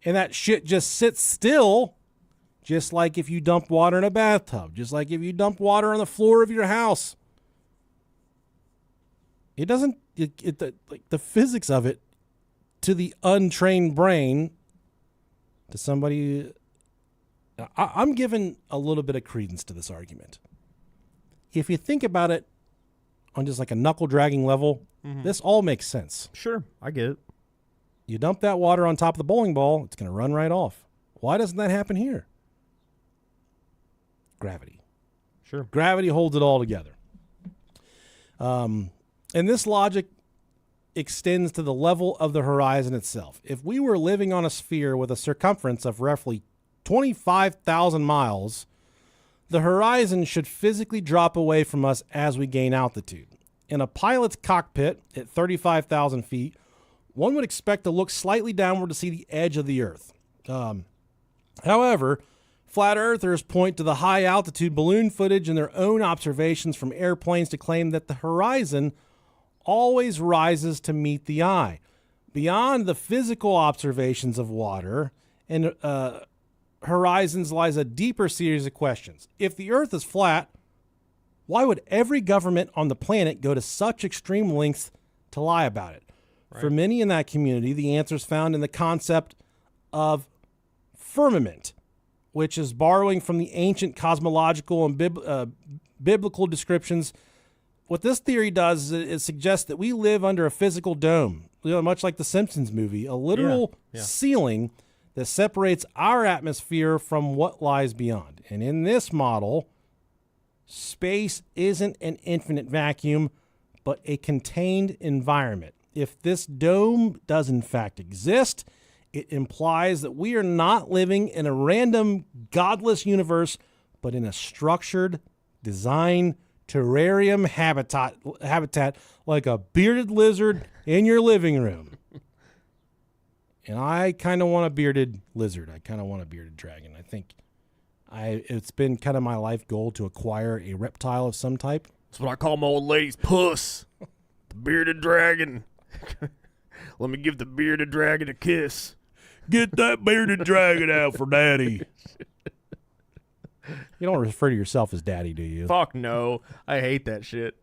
and that shit just sits still, just like if you dump water in a bathtub, just like if you dump water on the floor of your house. It doesn't, like the physics of it, to the untrained brain, to somebody, I'm giving a little bit of credence to this argument. If you think about it on just like a knuckle-dragging level, this all makes sense. Sure, I get it. You dump that water on top of the bowling ball, it's going to run right off. Why doesn't that happen here? Gravity. Sure. Gravity holds it all together. And this logic extends to the level of the horizon itself. If we were living on a sphere with a circumference of roughly 25,000 miles, the horizon should physically drop away from us as we gain altitude. In a pilot's cockpit at 35,000 feet, one would expect to look slightly downward to see the edge of the Earth. However, flat earthers point to the high altitude balloon footage and their own observations from airplanes to claim that the horizon always rises to meet the eye. Beyond the physical observations of water and horizons lies a deeper series of questions. If the Earth is flat, why would every government on the planet go to such extreme lengths to lie about it? Right. For many in that community, the answer is found in the concept of firmament, which is borrowing from the ancient cosmological and biblical descriptions. What this theory does is it suggests that we live under a physical dome, much like the Simpsons movie, a literal ceiling that separates our atmosphere from what lies beyond. And in this model, space isn't an infinite vacuum, but a contained environment. If this dome does in fact exist, it implies that we are not living in a random, godless universe, but in a structured, designed terrarium habitat like a bearded lizard in your living room. And I kind of want a bearded lizard. I kind of want a bearded dragon. I think it's been kind of my life goal to acquire a reptile of some type. That's what I call my old lady's puss. The bearded dragon. Let me give the bearded dragon a kiss. Get that bearded dragon out for daddy. You don't refer to yourself as daddy, do you? Fuck no. I hate that shit.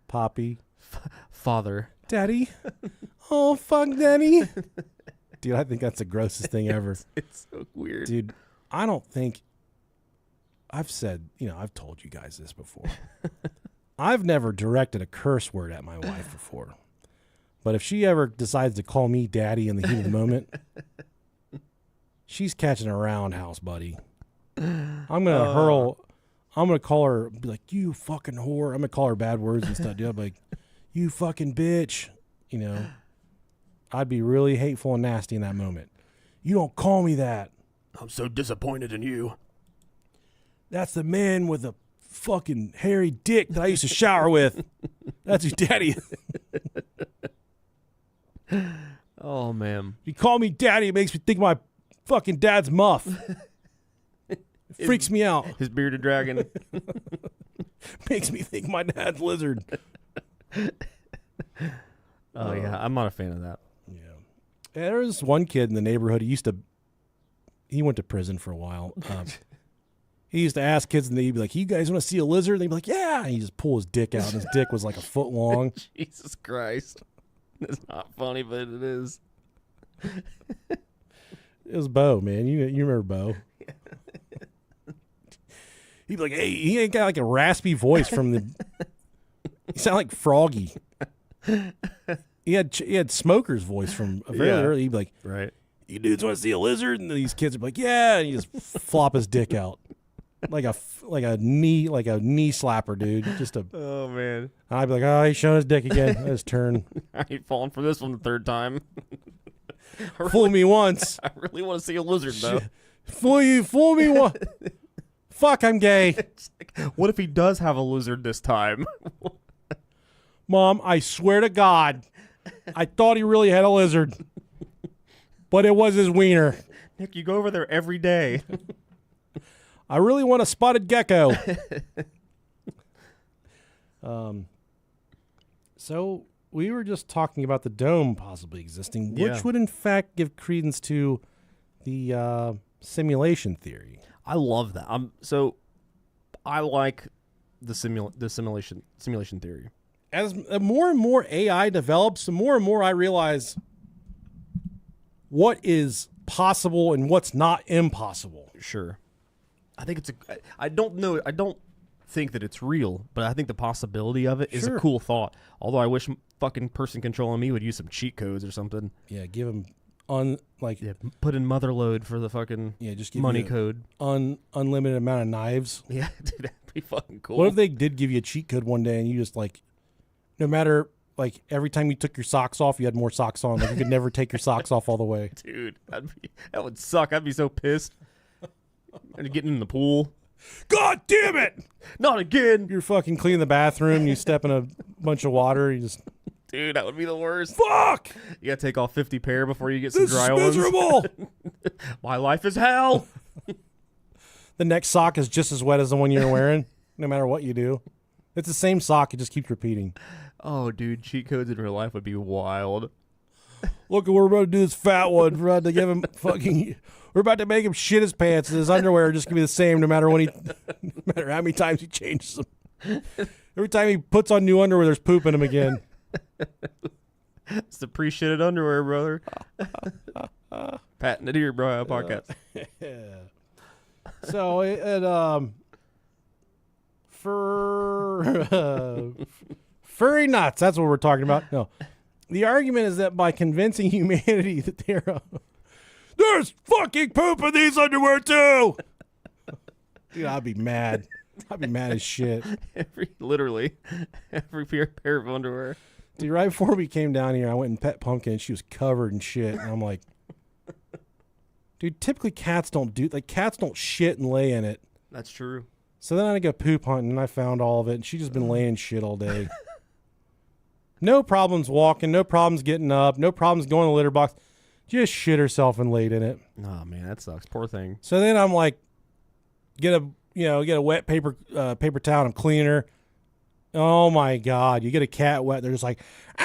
Poppy. Father. Daddy. Oh, fuck daddy. Dude, I think that's the grossest thing ever. It's so weird. Dude, I don't think... I've said, I've told you guys this before. I've never directed a curse word at my wife before. But if she ever decides to call me daddy in the heat of the moment, she's catching a roundhouse, buddy. I'm going to call her, be like, you fucking whore. I'm going to call her bad words and stuff. Dude, I'll be like, you fucking bitch. I'd be really hateful and nasty in that moment. You don't call me that. I'm so disappointed in you. That's the man with a fucking hairy dick that I used to shower with. That's your daddy. Oh, man. You call me daddy, it makes me think my fucking dad's muff. It freaks me out. His bearded dragon. Makes me think my dad's lizard. Oh, yeah. I'm not a fan of that. Yeah. There was one kid in the neighborhood. He went to prison for a while. He used to ask kids, and they'd be like, you guys want to see a lizard? They'd be like, yeah. And he'd just pull his dick out, and his dick was like a foot long. Jesus Christ. It's not funny, but it is. It was Bo, man. You remember Bo. He'd be like, hey, he ain't got like a raspy voice from the... He sounded like Froggy. He had Smoker's voice from a very early. He'd be like, right. You dudes want to see a lizard? And these kids would be like, yeah. And he just flop his dick out. Like a knee slapper, dude. Oh, man. I'd be like, oh, he's showing his dick again. His turn. I ain't falling for this one the third time. Fool me once. I really want to see a lizard, though. Fool me once. Fuck, I'm gay. What if he does have a lizard this time? Mom, I swear to God, I thought he really had a lizard. But it was his wiener. Nick, you go over there every day. I really want a spotted gecko. So we were just talking about the dome possibly existing, which would in fact give credence to the simulation theory. I love that. So I like the simulation theory. As more and more AI develops, the more and more I realize what is possible and what's not impossible. Sure. I think I don't know. I don't think that it's real, but I think the possibility of it is a cool thought. Although I wish fucking person controlling me would use some cheat codes or something. Yeah, give him put in motherload for the fucking just give money you code. Unlimited amount of knives. Yeah, dude, that'd be fucking cool. What if they did give you a cheat code one day and you just no matter every time you took your socks off, you had more socks on. You could never take your socks off all the way. Dude, that would suck. I'd be so pissed. And getting in the pool. God damn it! Not again. You're fucking cleaning the bathroom. You step in a bunch of water. You just... Dude, that would be the worst. Fuck! You gotta take off 50 pair before you get some dry ones. This is miserable! My life is hell! The next sock is just as wet as the one you're wearing, no matter what you do. It's the same sock. It just keeps repeating. Oh, dude, cheat codes in real life would be wild. Look, we're about to do this fat one. We're about to give him we're about to make him shit his pants, and his underwear are just gonna be the same no matter no matter how many times he changes them. Every time he puts on new underwear, there's poop in him again. It's the pre-shitted underwear, brother. Patented here, Brohio podcast. So furry nuts. That's what we're talking about. No, the argument is that by convincing humanity that there's fucking poop in these underwear too. Dude, I'd be mad. I'd be mad as shit. Literally every pair of underwear. Dude, right before we came down here, I went and pet Pumpkin, and she was covered in shit. And I'm like, dude, typically cats don't shit and lay in it. That's true. So then I go poop hunting, and I found all of it, and she's just been laying shit all day. No problems walking, no problems getting up, no problems going to the litter box. Just shit herself and laid in it. Oh, man, that sucks. Poor thing. So then I'm like, get a wet paper towel, and I'm cleaning her. Oh my God! You get a cat wet, they're just like, ah!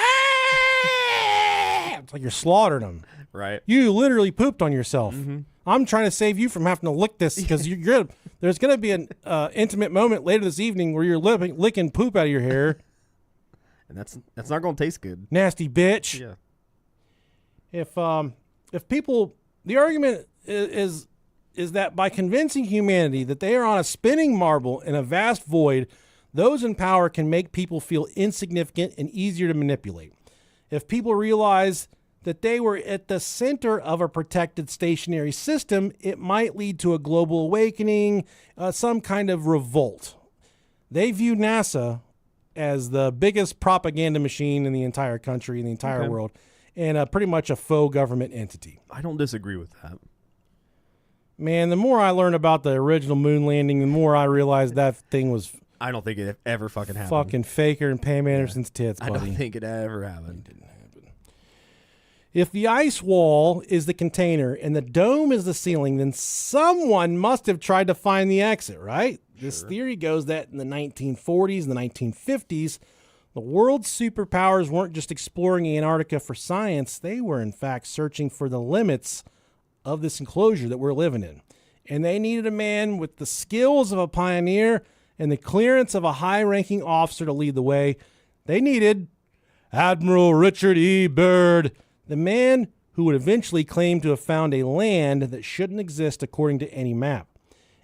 It's like you're slaughtering them. Right. You literally pooped on yourself. Mm-hmm. I'm trying to save you from having to lick this because there's going to be an intimate moment later this evening where you're licking poop out of your hair. And that's not going to taste good. Nasty bitch. Yeah. If people, the argument is that by convincing humanity that they are on a spinning marble in a vast void, those in power can make people feel insignificant and easier to manipulate. If people realize that they were at the center of a protected stationary system, it might lead to a global awakening, some kind of revolt. They view NASA as the biggest propaganda machine in the entire country, in the entire world, and pretty much a faux government entity. I don't disagree with that. Man, the more I learn about the original moon landing, the more I realize that thing was... I don't think it ever fucking happened. Fucking faker and Pam Anderson's tits, buddy. I don't think it ever happened. It didn't happen. If the ice wall is the container and the dome is the ceiling, then someone must have tried to find the exit, right? Sure. This theory goes that in the 1940s and the 1950s, the world's superpowers weren't just exploring Antarctica for science. They were, in fact, searching for the limits of this enclosure that we're living in. And they needed a man with the skills of a pioneer and the clearance of a high-ranking officer to lead the way. They needed Admiral Richard E. Byrd, the man who would eventually claim to have found a land that shouldn't exist according to any map.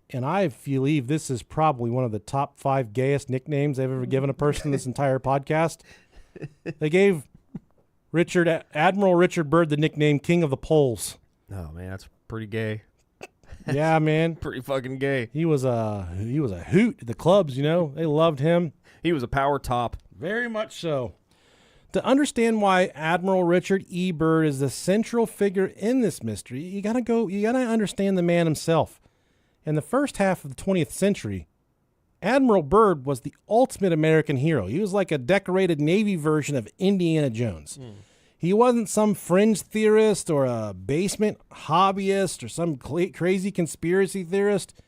And I believe this is probably one of the top 5 gayest nicknames they've ever given a person this entire podcast. They gave Admiral Richard Byrd the nickname King of the Poles. Oh, man, that's pretty gay. Yeah, man. Pretty fucking gay. He was a hoot at the clubs, you know. They loved him. He was a power top. Very much so. To understand why Admiral Richard E. Byrd is the central figure in this mystery, you gotta understand the man himself. In the first half of the 20th century, Admiral Byrd was the ultimate American hero. He was like a decorated Navy version of Indiana Jones. He wasn't some fringe theorist or a basement hobbyist or some crazy conspiracy theorist.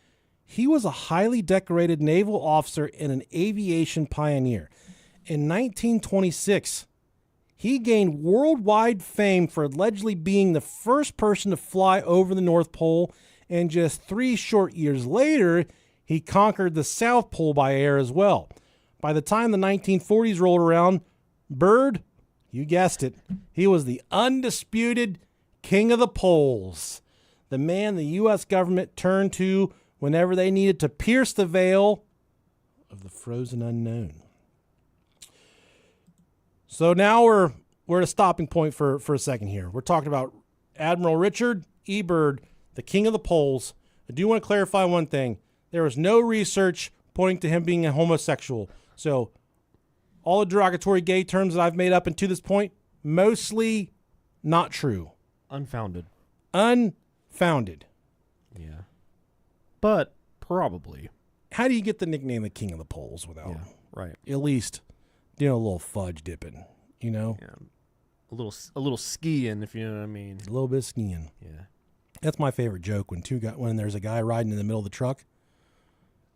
He was a highly decorated naval officer and an aviation pioneer. In 1926, he gained worldwide fame for allegedly being the first person to fly over the North Pole, and just 3 short years later, he conquered the South Pole by air as well. By the time the 1940s rolled around, Byrd, you guessed it, he was the undisputed king of the poles, the man the U.S. government turned to whenever they needed to pierce the veil of the frozen unknown. So now we're at a stopping point for a second here. We're talking about Admiral Richard E. Byrd, the king of the poles. I do want to clarify one thing. There was no research pointing to him being a homosexual. So all the derogatory gay terms that I've made up until this point, mostly not true. Unfounded. Unfounded. Yeah. But probably. How do you get the nickname the king of the poles without right. at least doing a little fudge dipping, you know? Yeah. A little skiing, if you know what I mean. A little bit of skiing. Yeah. That's my favorite joke when there's a guy riding in the middle of the truck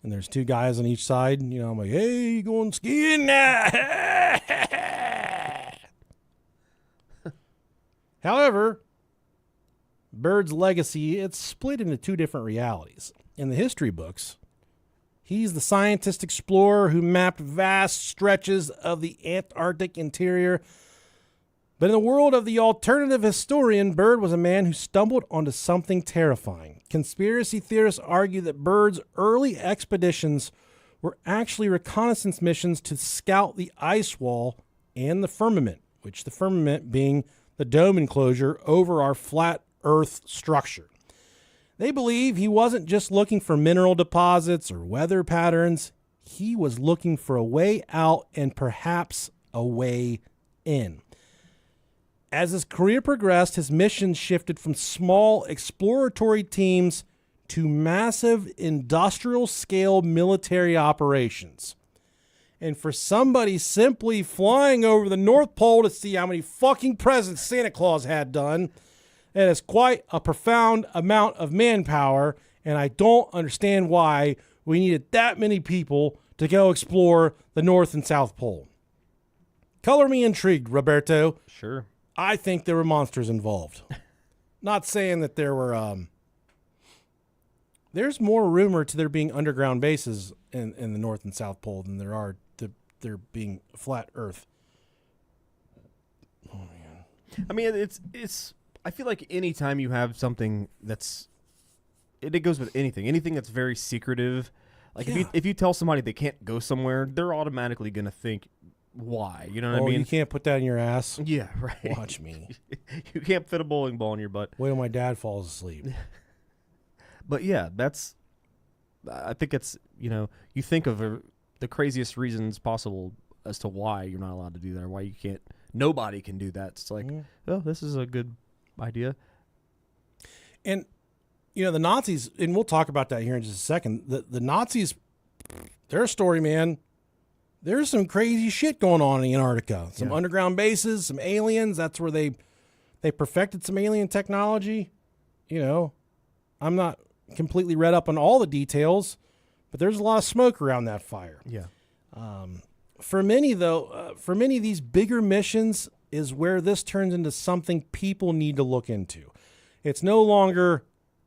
and there's 2 guys on each side. You know, I'm like, hey, you going skiing now? However, Byrd's legacy, it's split into 2 different realities. In the history books, he's the scientist explorer who mapped vast stretches of the Antarctic interior. But in the world of the alternative historian, Byrd was a man who stumbled onto something terrifying. Conspiracy theorists argue that Byrd's early expeditions were actually reconnaissance missions to scout the ice wall and the firmament, which the firmament being the dome enclosure over our flat Earth structure. They believe he wasn't just looking for mineral deposits or weather patterns. He was looking for a way out and perhaps a way in. As his career progressed, his missions shifted from small exploratory teams to massive industrial-scale military operations. And for somebody simply flying over the North Pole to see how many fucking presents Santa Claus had done, that is quite a profound amount of manpower, and I don't understand why we needed that many people to go explore the North and South Pole. Color me intrigued, Roberto. Sure. I think there were monsters involved. Not saying that there were... there's more rumor to there being underground bases in the North and South Pole than there are to there being flat Earth. Oh, man. I mean, it's... I feel like anytime you have something that's... It goes with anything that's very secretive. Like, if you tell somebody they can't go somewhere, they're automatically going to think... Why? You know what I mean? You can't put that in your ass? Yeah, right. Watch me. You can't fit a bowling ball in your butt. Wait till my dad falls asleep. But yeah, I think it's, you think of the craziest reasons possible as to why you're not allowed to do that, or why you can't, nobody can do that. It's like, oh, this is a good idea. And, the Nazis, and we'll talk about that here in just a second, the Nazis, their story, man, there's some crazy shit going on in Antarctica. Some underground bases, some aliens. That's where they perfected some alien technology. I'm not completely read up on all the details, but there's a lot of smoke around that fire. Yeah. For many of these bigger missions is where this turns into something people need to look into. It's no longer,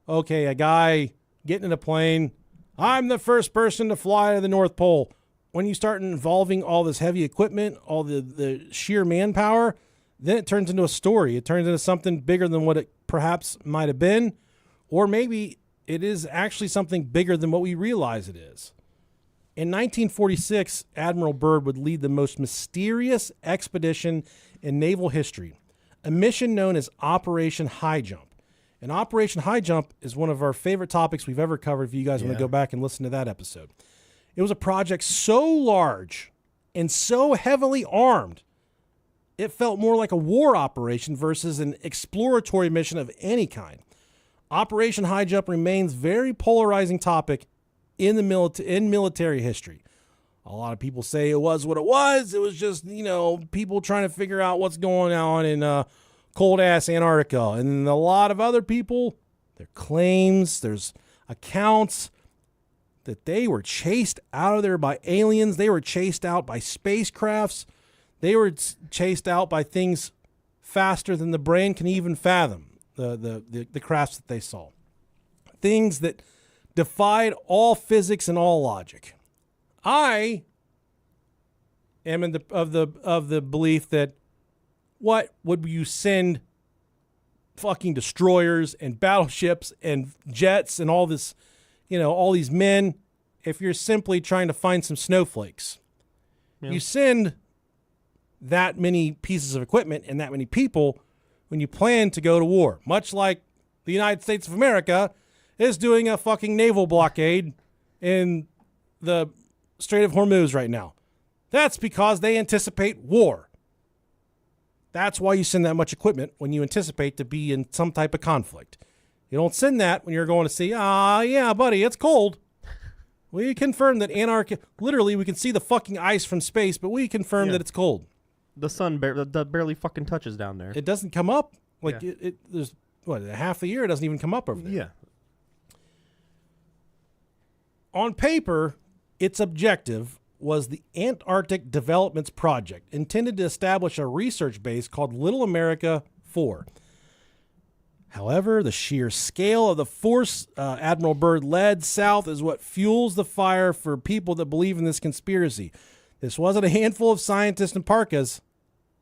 okay, a guy getting in a plane, I'm the first person to fly to the North Pole. When you start involving all this heavy equipment, all the sheer manpower, then it turns into a story. It turns into something bigger than what it perhaps might have been, or maybe it is actually something bigger than what we realize it is. In 1946, Admiral Byrd would lead the most mysterious expedition in naval history, a mission known as Operation High Jump. And Operation High Jump is one of our favorite topics we've ever covered if you guys want to go back and listen to that episode. It was a project so large and so heavily armed it felt more like a war operation versus an exploratory mission of any kind. Operation High Jump remains very polarizing topic in military history. A lot of people say it was what it was. It was just, people trying to figure out what's going on in cold-ass Antarctica. And a lot of other people, their claims, there's accounts that they were chased out of there by aliens. They were chased out by spacecrafts. They were chased out by things faster than the brain can even fathom, the crafts that they saw. Things that defied all physics and all logic. I am of the belief that what would you send fucking destroyers and battleships and jets and all this, all these men if you're simply trying to find some snowflakes? Yeah. You send that many pieces of equipment and that many people when you plan to go to war, much like the United States of America is doing a fucking naval blockade in the Strait of Hormuz right now. That's because they anticipate war. That's why you send that much equipment when you anticipate to be in some type of conflict. You don't send that when you're going to see, yeah, buddy, it's cold. We confirm that Antarctica, literally, we can see the fucking ice from space, but we confirm that it's cold. The sun barely fucking touches down there. It doesn't come up. There's, half the year it doesn't even come up over there. Yeah. On paper, its objective was the Antarctic Developments Project, intended to establish a research base called Little America 4. However, the sheer scale of the force Admiral Byrd led south is what fuels the fire for people that believe in this conspiracy. This wasn't a handful of scientists and parkas.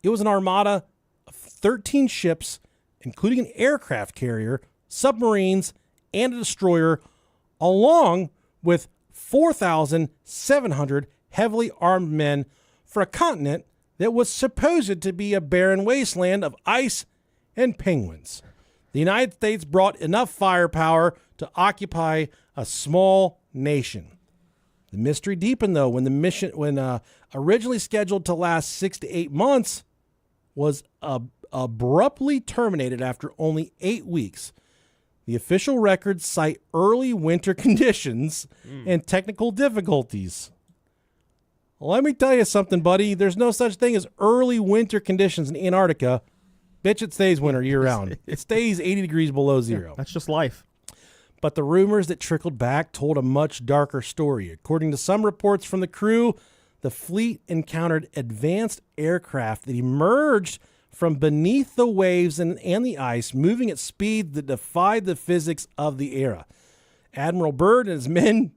It was an armada of 13 ships, including an aircraft carrier, submarines, and a destroyer, along with 4,700 heavily armed men for a continent that was supposed to be a barren wasteland of ice and penguins. The United States brought enough firepower to occupy a small nation. The mystery deepened, though, when the mission, originally scheduled to last 6 to 8 months, was abruptly terminated after only 8 weeks. The official records cite early winter conditions and technical difficulties. Let me tell you something, buddy. There's no such thing as early winter conditions in Antarctica. Bitch, it stays winter year-round. It stays 80 degrees below zero. That's just life. But the rumors that trickled back told a much darker story. According to some reports from the crew, the fleet encountered advanced aircraft that emerged from beneath the waves and the ice, moving at speeds that defied the physics of the era. Admiral Byrd and his men,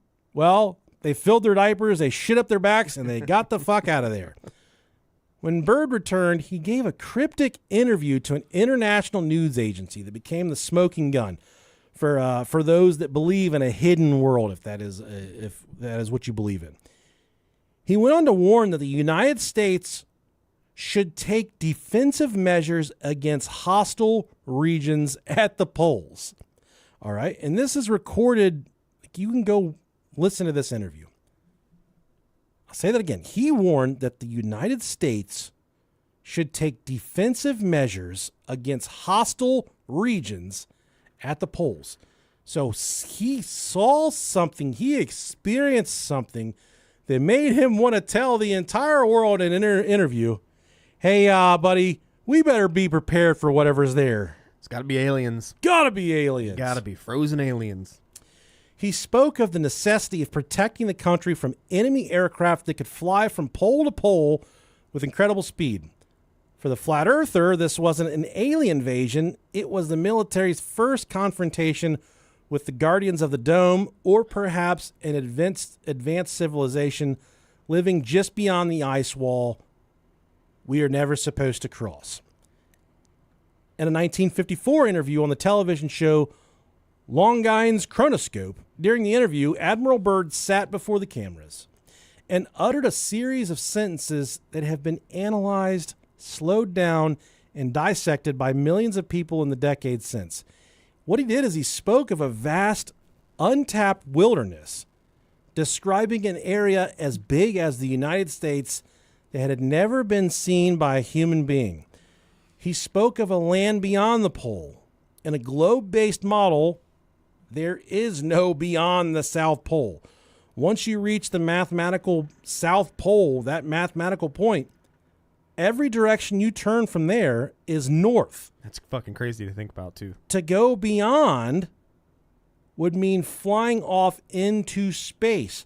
they filled their diapers, they shit up their backs, and they got the fuck out of there. When Byrd returned, he gave a cryptic interview to an international news agency that became the smoking gun for those that believe in a hidden world, if that is what you believe in. He went on to warn that the United States should take defensive measures against hostile regions at the poles. All right, and this is recorded. You can go listen to this interview. I'll say that again. He warned that the United States should take defensive measures against hostile regions at the poles. So he saw something, he experienced something that made him want to tell the entire world in an interview, hey, buddy, we better be prepared for whatever's there. It's got to be aliens. Gotta be aliens. Gotta be frozen aliens. He spoke of the necessity of protecting the country from enemy aircraft that could fly from pole to pole with incredible speed. For the flat earther, this wasn't an alien invasion. It was the military's first confrontation with the guardians of the dome, or perhaps an advanced civilization living just beyond the ice wall we are never supposed to cross. In a 1954 interview on the television show Longine's Chronoscope, during the interview, Admiral Byrd sat before the cameras and uttered a series of sentences that have been analyzed, slowed down, and dissected by millions of people in the decades since. What he did is he spoke of a vast, untapped wilderness, describing an area as big as the United States that had never been seen by a human being. He spoke of a land beyond the pole. In a globe-based model, there is no beyond the South Pole. Once you reach the mathematical South Pole, that mathematical point, every direction you turn from there is north. That's fucking crazy to think about, too. To go beyond would mean flying off into space.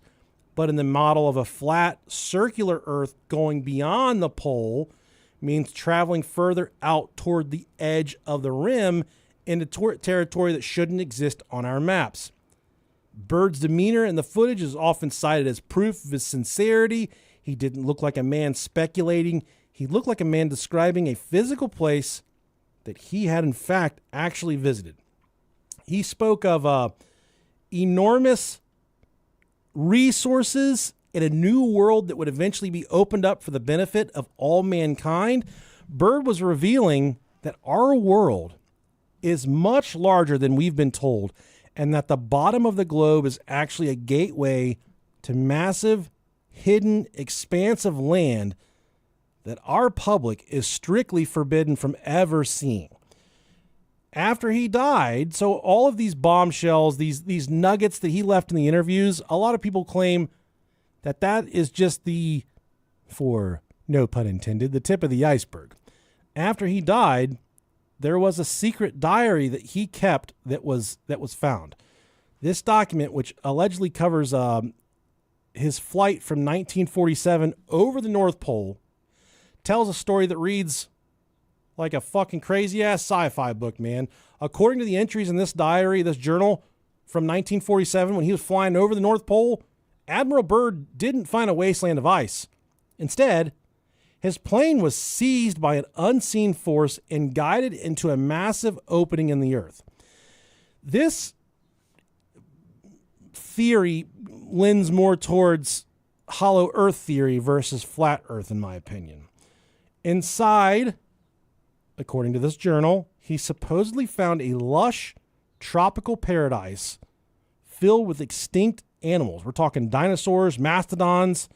But in the model of a flat, circular Earth, going beyond the pole means traveling further out toward the edge of the rim into territory that shouldn't exist on our maps. Bird's demeanor in the footage is often cited as proof of his sincerity. He didn't look like a man speculating. He looked like a man describing a physical place that he had, in fact, actually visited. He spoke of enormous resources in a new world that would eventually be opened up for the benefit of all mankind. Bird was revealing that our world is much larger than we've been told, and that the bottom of the globe is actually a gateway to massive, hidden, expansive land that our public is strictly forbidden from ever seeing. After he died, so all of these bombshells, these nuggets that he left in the interviews, a lot of people claim that that is just the, for no pun intended, the tip of the iceberg. After he died, there was a secret diary that he kept that was found. This document, which allegedly covers his flight from 1947 over the North Pole, tells a story that reads like a fucking crazy-ass sci-fi book, man. According to the entries in this diary, this journal from 1947, when he was flying over the North Pole, Admiral Byrd didn't find a wasteland of ice. Instead, his plane was seized by an unseen force and guided into a massive opening in the earth. This theory lends more towards hollow earth theory versus flat earth, in my opinion. Inside, according to this journal, he supposedly found a lush tropical paradise filled with extinct animals. We're talking dinosaurs, mastodons,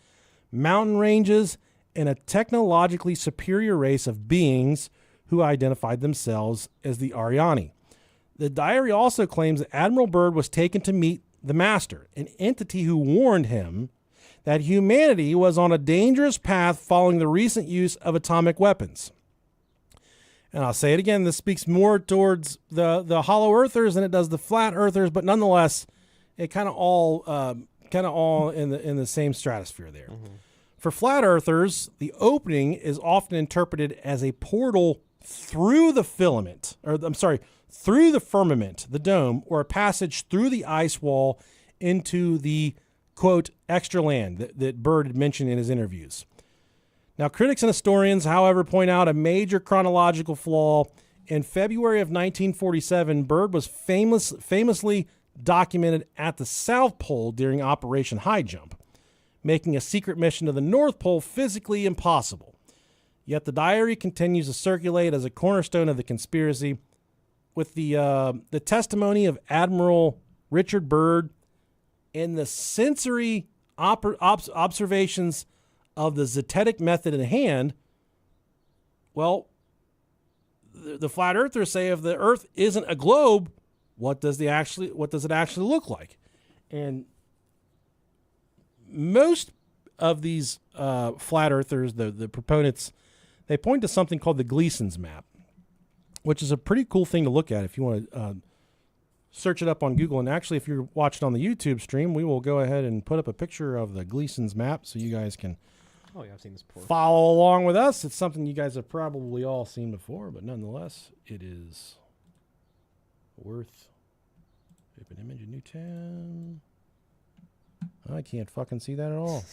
mountain ranges, and a technologically superior race of beings who identified themselves as the Ariani. The diary also claims that Admiral Byrd was taken to meet the Master, an entity who warned him that humanity was on a dangerous path following the recent use of atomic weapons. And I'll say it again, this speaks more towards the hollow earthers than it does the flat earthers, but nonetheless, it kind of all in the same stratosphere there. Mm-hmm. For flat earthers, the opening is often interpreted as a portal through the through the firmament, the dome, or a passage through the ice wall into the, quote, extra land that Byrd had mentioned in his interviews. Now, critics and historians, however, point out a major chronological flaw. In February of 1947, Byrd was famously documented at the South Pole during Operation High Jump, making a secret mission to the North Pole physically impossible. Yet the diary continues to circulate as a cornerstone of the conspiracy, with the testimony of Admiral Richard Byrd and the sensory observations of the zetetic method in hand. Well, the flat earthers say if the Earth isn't a globe, what does it actually look like? And most of these flat earthers, the proponents, they point to something called the Gleason's map, which is a pretty cool thing to look at if you want to search it up on Google. And actually, if you're watching on the YouTube stream, we will go ahead and put up a picture of the Gleason's map so you guys can I've seen this before. Follow along with us. It's something you guys have probably all seen before, but nonetheless, it is worth open image, a new tab. I can't fucking see that at all.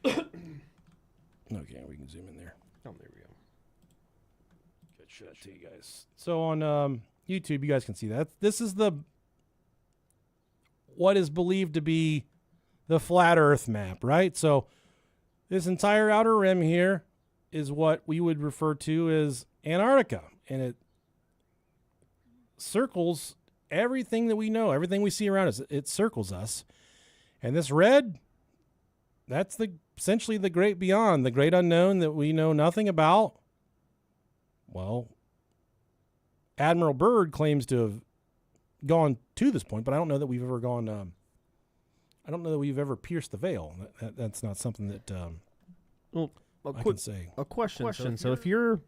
Okay, we can zoom in there. Oh, there we go. Good shot to you guys. So on YouTube, you guys can see that. This is what is believed to be the flat Earth map, right? So this entire outer rim here is what we would refer to as Antarctica, and it circles everything that we know, everything we see around us. It circles us, and this red, that's the essentially the great beyond, the great unknown that we know nothing about. Well, Admiral Byrd claims to have gone to this point, but I don't know that we've ever gone. I don't know that we've ever pierced the veil. That's not something that I can say. A question. So if you're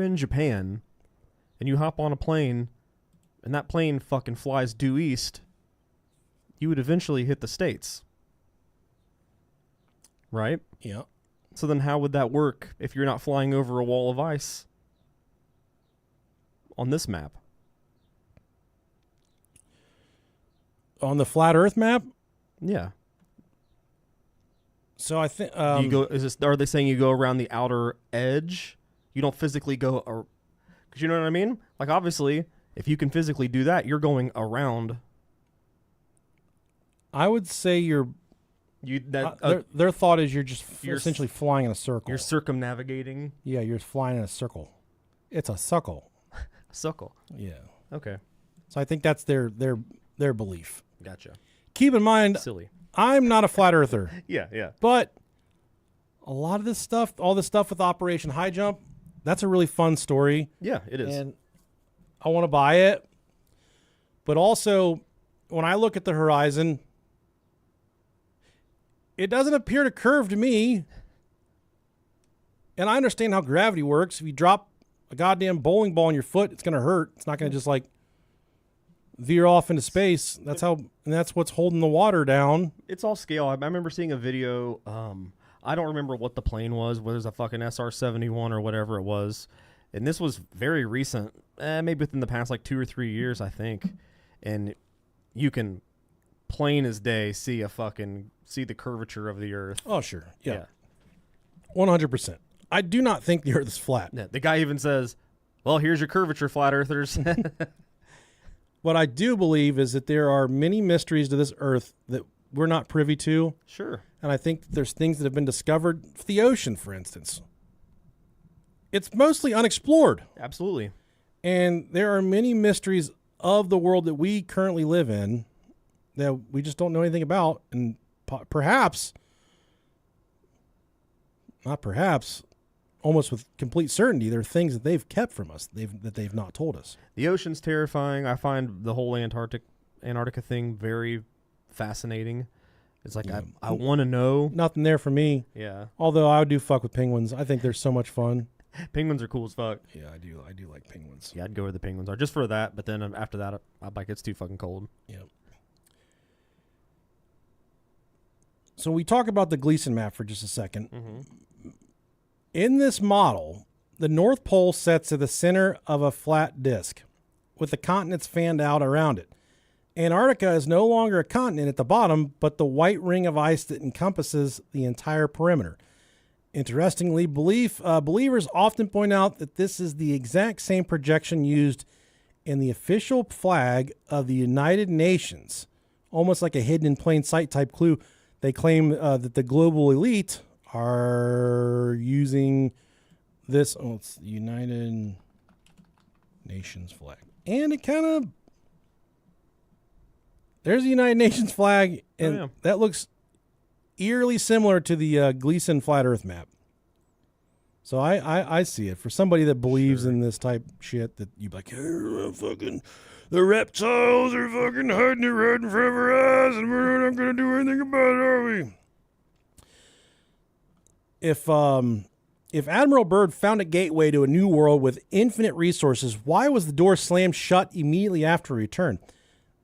in Japan and you hop on a plane and that plane fucking flies due east, you would eventually hit the States. Right? Yeah. So then how would that work if you're not flying over a wall of ice on this map? On the flat Earth map? Yeah. So I think you go. Are they saying you go around the outer edge? You don't physically go, because you know what I mean. Like obviously, if you can physically do that, you're going around. I would say their thought is you're essentially flying in a circle. You're circumnavigating. Yeah, you're flying in a circle. It's a suckle. Suckle. Yeah. Okay. So I think that's their belief. Gotcha. Keep in mind, silly. I'm not a flat earther. Yeah. But a lot of this stuff, all this stuff with Operation High Jump, that's a really fun story. Yeah, it is. And I want to buy it. But also, when I look at the horizon, it doesn't appear to curve to me. And I understand how gravity works. If you drop a goddamn bowling ball on your foot, it's going to hurt. It's not going to just like veer off into space. That's what's holding the water down. It's all scale. I remember seeing a video. I don't remember what the plane was. Whether it was a fucking SR-71 or whatever it was. And this was very recent, maybe within the past like 2 or 3 years, I think. And you can plain as day see the curvature of the Earth. Oh, sure. Yeah. 100%. I do not think the Earth is flat. Yeah, the guy even says, well, here's your curvature, flat earthers. What I do believe is that there are many mysteries to this Earth that we're not privy to. Sure. And I think there's things that have been discovered. The ocean, for instance. It's mostly unexplored. Absolutely. And there are many mysteries of the world that we currently live in that we just don't know anything about. And almost with complete certainty, there are things that they've kept from us that they've not told us. The ocean's terrifying. I find the whole Antarctica thing very fascinating. It's like, I want to know. Nothing there for me. Yeah. Although I do fuck with penguins. I think they're so much fun. Penguins are cool as fuck. Yeah, I do like penguins. Yeah, I'd go where the penguins are just for that. But then after that, I'm like, it's too fucking cold. Yeah. So we talk about the Gleason map for just a second. Mm-hmm. In this model, the North Pole sets at the center of a flat disk with the continents fanned out around it. Antarctica is no longer a continent at the bottom, but the white ring of ice that encompasses the entire perimeter. Interestingly, believers often point out that this is the exact same projection used in the official flag of the United Nations, almost like a hidden in plain sight type clue. They claim that the global elite are using this. Oh, it's the United Nations flag. And it kind of... There's the United Nations flag, and that looks eerily similar to the Gleason Flat Earth map. So I see it. For somebody that believes in this type shit, that you'd be like, hey, fucking... The reptiles are fucking hiding it right in front of our eyes, and we're not going to do anything about it, are we? If Admiral Byrd found a gateway to a new world with infinite resources, why was the door slammed shut immediately after return?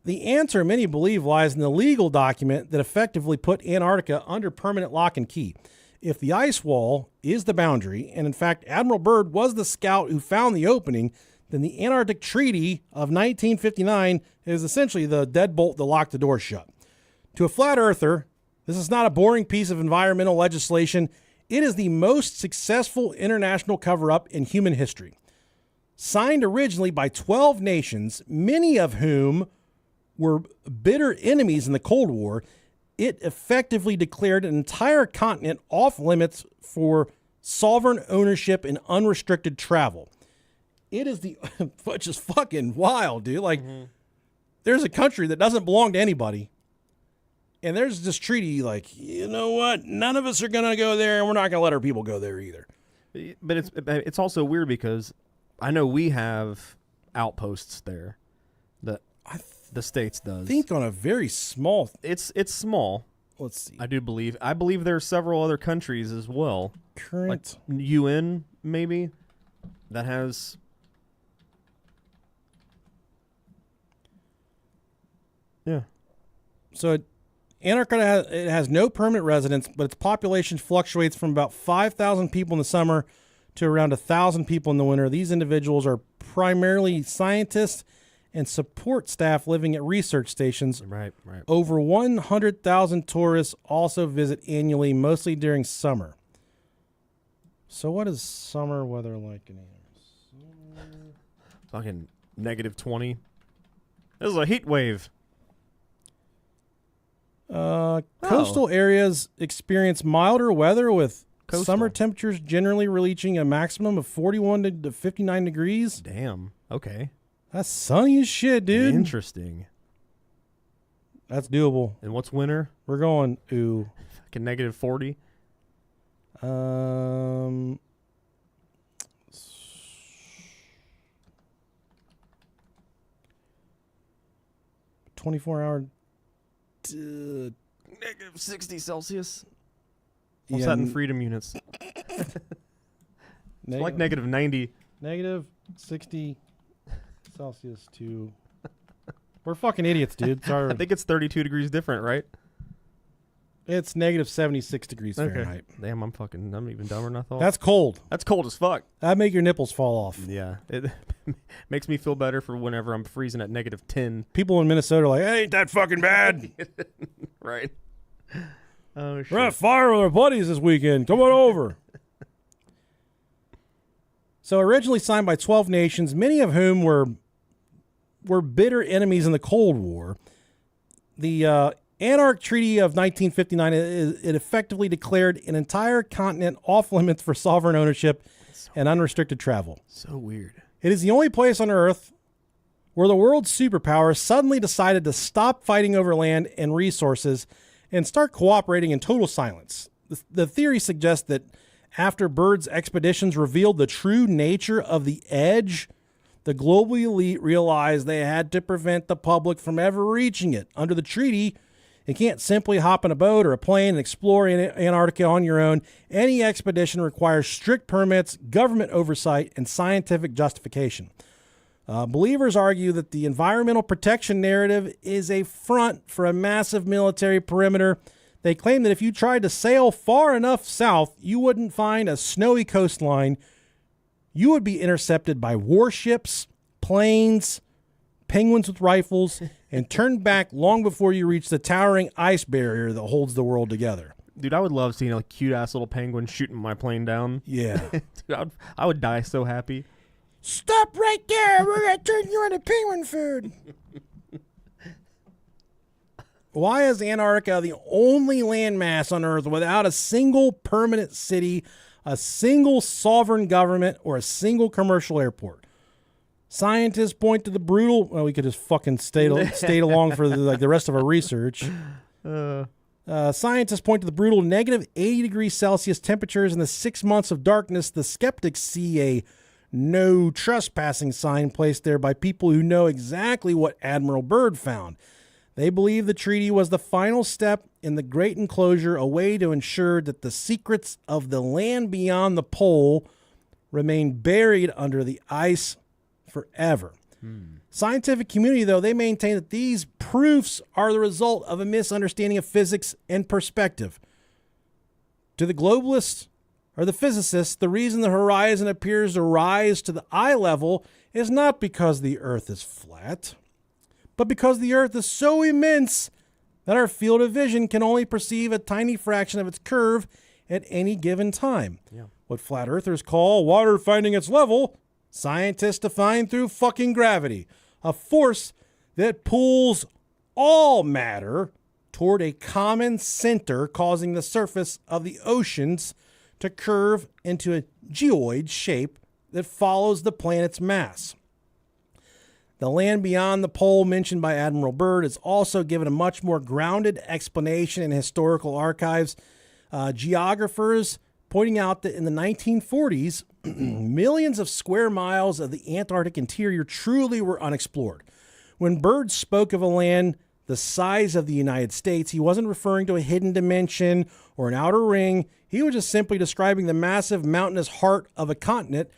The answer, many believe, lies in the legal document that effectively put Antarctica under permanent lock and key. If the ice wall is the boundary, and in fact Admiral Byrd was the scout who found the opening, then the Antarctic Treaty of 1959 is essentially the deadbolt that locked the door shut. To a flat earther, this is not a boring piece of environmental legislation. It is the most successful international cover-up in human history. Signed originally by 12 nations, many of whom were bitter enemies in the Cold War, it effectively declared an entire continent off limits for sovereign ownership and unrestricted travel. It is which is fucking wild, dude. Like, there's a country that doesn't belong to anybody, And there's this treaty like, you know what? None of us are going to go there, and we're not going to let our people go there either. But it's also weird because I know we have outposts there. The States does. I think on a very small... It's small. Let's see. I believe there are several other countries as well. Current... Like UN, maybe, that has... Yeah. So Antarctica has no permanent residents, but its population fluctuates from about 5,000 people in the summer to around 1,000 people in the winter. These individuals are primarily scientists and support staff living at research stations. Right. Over 100,000 tourists also visit annually, mostly during summer. So what is summer weather like in here? Fucking -20. This is a heat wave. Coastal areas experience milder weather with Coastal. summer temperatures generally reaching a maximum of 41 to 59 degrees. Damn. Okay. That's sunny as shit, dude. Interesting. That's doable. And what's winter? We're going, ooh. Fucking -40. 24-hour. -60 Celsius. What's that in freedom units? It's like -90. -60 Celsius to... We're fucking idiots, dude. Sorry. I think it's 32 degrees different, right? It's -76 degrees Fahrenheit. Damn, I'm even dumber than I thought. That's cold. That's cold as fuck. That'd make your nipples fall off. Yeah. It makes me feel better for whenever I'm freezing at -10. People in Minnesota are like, hey, ain't that fucking bad? Right. Oh, shit. We're at fire with our buddies this weekend. Come on over. So originally signed by 12 nations, many of whom were bitter enemies in the Cold War, the Antarctic Treaty of 1959, it effectively declared an entire continent off limits for sovereign ownership and unrestricted travel. So weird. It is the only place on Earth where the world's superpowers suddenly decided to stop fighting over land and resources and start cooperating in total silence. The theory suggests that after Byrd's expeditions revealed the true nature of the edge, the global elite realized they had to prevent the public from ever reaching it. Under the treaty, you can't simply hop in a boat or a plane and explore Antarctica on your own. Any expedition requires strict permits, government oversight, and scientific justification. Believers argue that the environmental protection narrative is a front for a massive military perimeter. They claim that if you tried to sail far enough south, you wouldn't find a snowy coastline. You would be intercepted by warships, planes, penguins with rifles, and turned back long before you reach the towering ice barrier that holds the world together. Dude, I would love seeing a cute-ass little penguin shooting my plane down. Yeah. Dude, I would die so happy. Stop right there. We're going to turn you into penguin food. Why is Antarctica the only landmass on Earth without a single permanent city, a single sovereign government, or a single commercial airport? Scientists point to the brutal... Well, we could just fucking stayed along for the rest of our research. Scientists point to the brutal -80 degrees Celsius temperatures and the 6 months of darkness. The skeptics see a no trespassing sign placed there by people who know exactly what Admiral Byrd found. They believe the treaty was the final step in the Great Enclosure, a way to ensure that the secrets of the land beyond the pole remain buried under the ice forever. Scientific community, though, they maintain that these proofs are the result of a misunderstanding of physics and perspective. To the globalists or the physicists, the reason the horizon appears to rise to the eye level is not because the Earth is flat, but because the Earth is so immense that our field of vision can only perceive a tiny fraction of its curve at any given time. Yeah. What flat earthers call water finding its level, scientists define through fucking gravity, a force that pulls all matter toward a common center, causing the surface of the oceans to curve into a geoid shape that follows the planet's mass. The land beyond the pole mentioned by Admiral Byrd is also given a much more grounded explanation in historical archives. Geographers pointing out that in the 1940s, millions of square miles of the Antarctic interior truly were unexplored. When Byrd spoke of a land the size of the United States, he wasn't referring to a hidden dimension or an outer ring. He was just simply describing the massive mountainous heart of a continent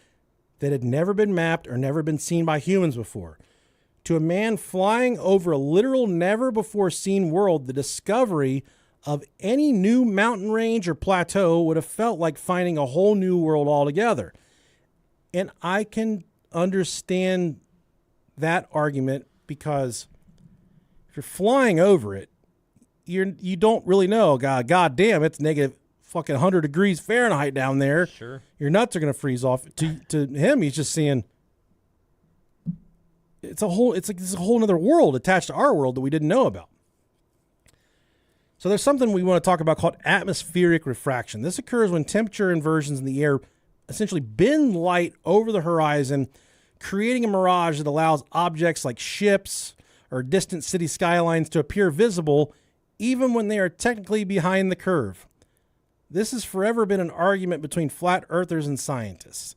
that had never been mapped or never been seen by humans before. To a man flying over a literal never-before-seen world, the discovery of any new mountain range or plateau would have felt like finding a whole new world altogether. And I can understand that argument because if you're flying over it, you don't really know. God damn, it's negative fucking 100 degrees Fahrenheit down there. Sure. Your nuts are going to freeze off. To him, he's just seeing it's a whole other world attached to our world that we didn't know about. So there's something we want to talk about called atmospheric refraction. This occurs when temperature inversions in the air essentially bend light over the horizon, creating a mirage that allows objects like ships or distant city skylines to appear visible even when they are technically behind the curve. This has forever been an argument between flat earthers and scientists.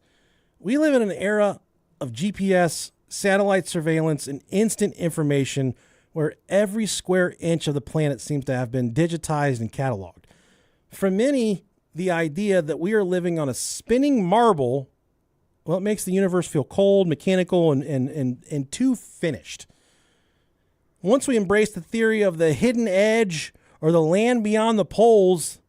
We live in an era of GPS, satellite surveillance, and instant information where every square inch of the planet seems to have been digitized and cataloged. For many, the idea that we are living on a spinning marble, well, it makes the universe feel cold, mechanical, and too finished. Once we embrace the theory of the hidden edge or the land beyond the poles,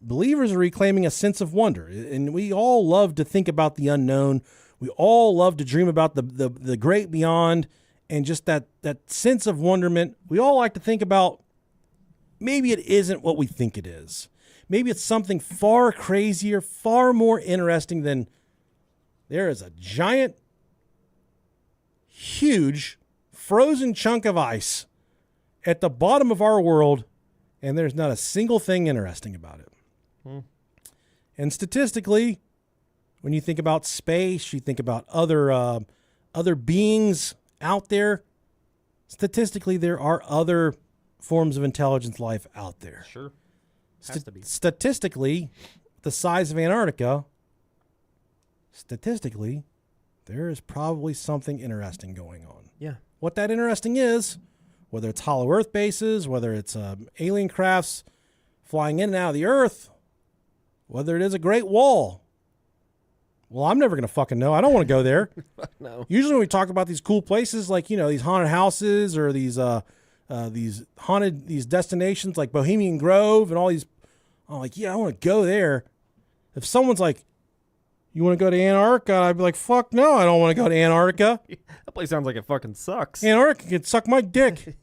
believers are reclaiming a sense of wonder. And we all love to think about the unknown. We all love to dream about the great beyond and just that sense of wonderment. We all like to think about maybe it isn't what we think it is. Maybe it's something far crazier, far more interesting than there is a giant, huge, frozen chunk of ice at the bottom of our world, and there's not a single thing interesting about it. And statistically, when you think about space, you think about other beings out there, statistically, there are other forms of intelligence life out there. Sure. Has to be. Statistically, the size of Antarctica, statistically, there is probably something interesting going on. Yeah. What that interesting is, whether it's hollow Earth bases, whether it's alien crafts flying in and out of the Earth, whether it is a Great Wall. Well, I'm never going to fucking know. I don't want to go there. No. Usually when we talk about these cool places like, these haunted houses or these destinations like Bohemian Grove and all these, I'm like, yeah, I want to go there. If someone's like, you want to go to Antarctica? I'd be like, fuck no, I don't want to go to Antarctica. That place sounds like it fucking sucks. Antarctica can suck my dick.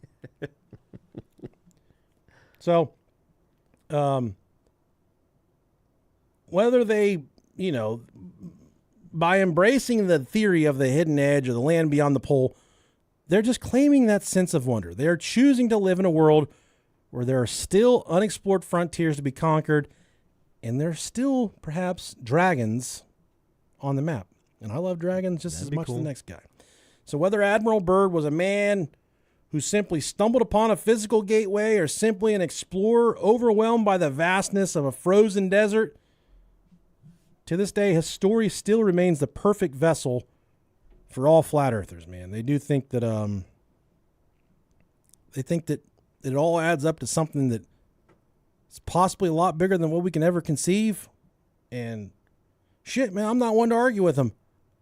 So, whether they, by embracing the theory of the hidden edge or the land beyond the pole, they're just claiming that sense of wonder. They are choosing to live in a world where there are still unexplored frontiers to be conquered, and there's still perhaps dragons on the map. And I love dragons just as much as the next guy. So whether Admiral Byrd was a man who simply stumbled upon a physical gateway or simply an explorer overwhelmed by the vastness of a frozen desert, to this day, his story still remains the perfect vessel for all flat earthers, man. They do think that it all adds up to something that is possibly a lot bigger than what we can ever conceive. And shit, man, I'm not one to argue with them.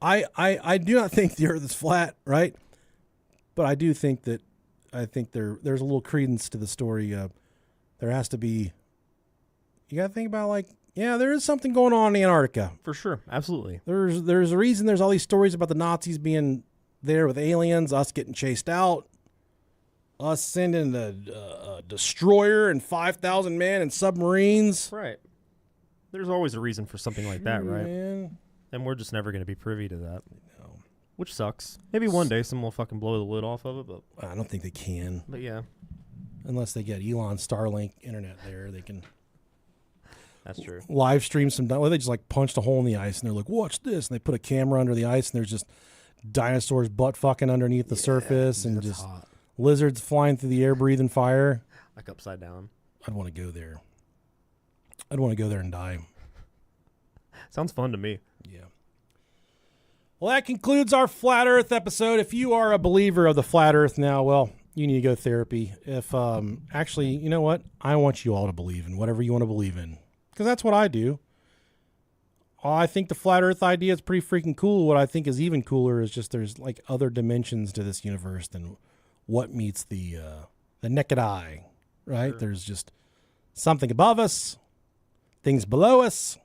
I do not think the earth is flat, right? But I do think that there's a little credence to the story. There has to be, you got to think about like, yeah, there is something going on in Antarctica. For sure. Absolutely. There's a reason there's all these stories about the Nazis being there with aliens, us getting chased out, us sending a destroyer and 5,000 men and submarines. Right. There's always a reason for something like that, right? Man. And we're just never going to be privy to that. No. Which sucks. Maybe one day someone will fucking blow the lid off of it, but I don't think they can. But yeah. Unless they get Elon Starlink internet there, they can... That's true. Live stream some. Well, they just like punched a hole in the ice and they're like, "Watch this!" And they put a camera under the ice and there's just dinosaurs butt fucking underneath the surface and that's just hot. lizards flying through the air breathing fire. Like upside down. I'd want to go there. I'd want to go there and die. Sounds fun to me. Yeah. Well, that concludes our Flat Earth episode. If you are a believer of the Flat Earth now, well, you need to go therapy. If actually, you know what? I want you all to believe in whatever you want to believe in, because that's what I do. I think the Flat Earth idea is pretty freaking cool. What I think is even cooler is just there's like other dimensions to this universe than what meets the naked eye, right? Sure. There's just something above us, things below us.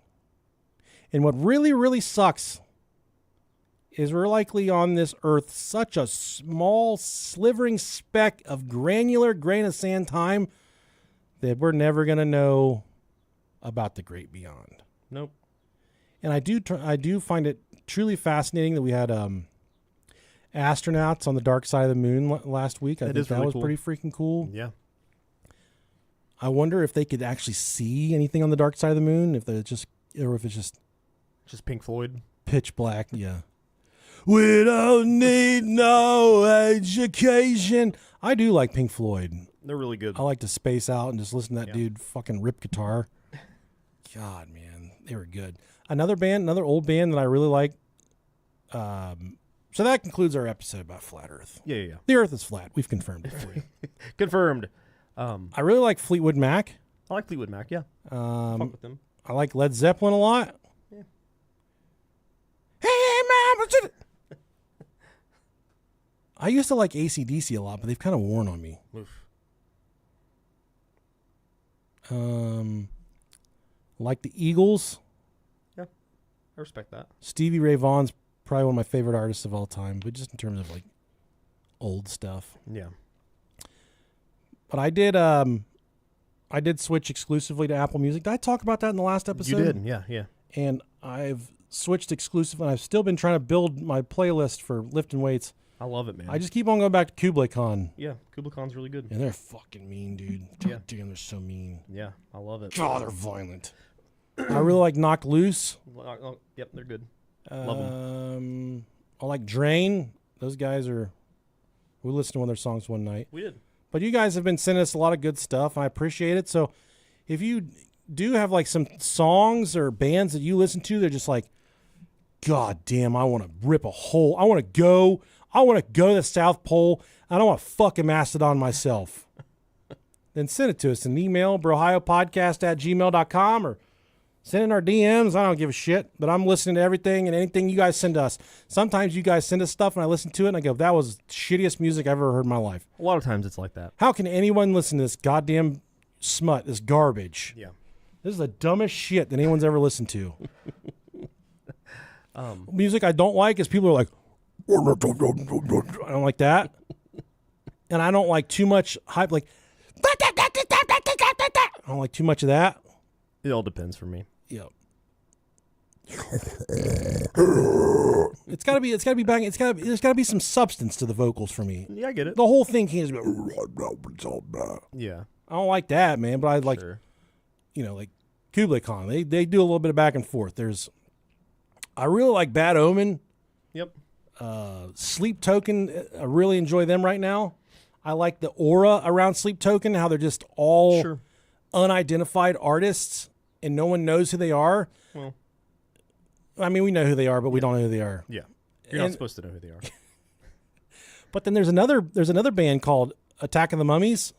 And what really, really sucks is we're likely on this earth such a small slivering speck of granular grain of sand time that we're never going to know about the great beyond. Nope. And I do find it truly fascinating that we had astronauts on the dark side of the moon last week. I think that really was cool. pretty freaking cool. Yeah. I wonder if they could actually see anything on the dark side of the moon, if it's just Just Pink Floyd. pitch black. Yeah. We don't need no education. I do like Pink Floyd. They're really good. I like to space out and just listen to that Yeah. dude fucking rip guitar. God, man, they were good. Another old band that I really like. So that concludes our episode about Flat Earth. Yeah. The Earth is flat. We've confirmed it for you. Confirmed. I really like Fleetwood Mac. I like Fleetwood Mac, yeah. Fuck with them. I like Led Zeppelin a lot. Yeah. Hey, mama. I used to like AC/DC a lot, but they've kind of worn on me. Oof. Like the Eagles. Yeah. I respect that. Stevie Ray Vaughan's probably one of my favorite artists of all time, but just in terms of like old stuff. Yeah. But I did switch exclusively to Apple Music. Did I talk about that in the last episode? You did, yeah. And I've switched exclusive, and I've still been trying to build my playlist for lifting weights. I love it, man. I just keep on going back to Kublai Khan. Yeah, Kublai Khan's really good. And they're fucking mean, dude. Yeah. Damn, they're so mean. Yeah, I love it. God, they're violent. I really like Knock Loose. Yep, they're good. Love them. I like Drain. Those guys we listened to one of their songs one night. We did. But you guys have been sending us a lot of good stuff, and I appreciate it. So if you do have like some songs or bands that you listen to, they're just like, God damn, I want to rip a hole. I want to go to the South Pole. I don't want to fuck a Mastodon myself. Then send it to us in an email, brohiopodcast@gmail.com, or send in our DMs. I don't give a shit, but I'm listening to everything and anything you guys send us. Sometimes you guys send us stuff and I listen to it and I go, that was the shittiest music I've ever heard in my life. A lot of times it's like that. How can anyone listen to this goddamn smut, this garbage? Yeah. This is the dumbest shit that anyone's ever listened to. Music I don't like is people are like, I don't like that. And I don't like too much hype, like, I don't like too much of that. It all depends for me. Yep. It's gotta be banging. There's gotta be some substance to the vocals for me. Yeah, I get it. The whole thing can't just be, Yeah. I don't like that, man. But I like, Sure. like Kublai Khan. They do a little bit of back and forth. I really like Bad Omen. Yep. Sleep Token. I really enjoy them right now. I like the aura around Sleep Token, how they're just all Sure. unidentified artists and no one knows who they are. Well, I mean, we know who they are, but we don't know who they are. yeah. You're not supposed to know who they are. But then there's another band called Attack of the Mummies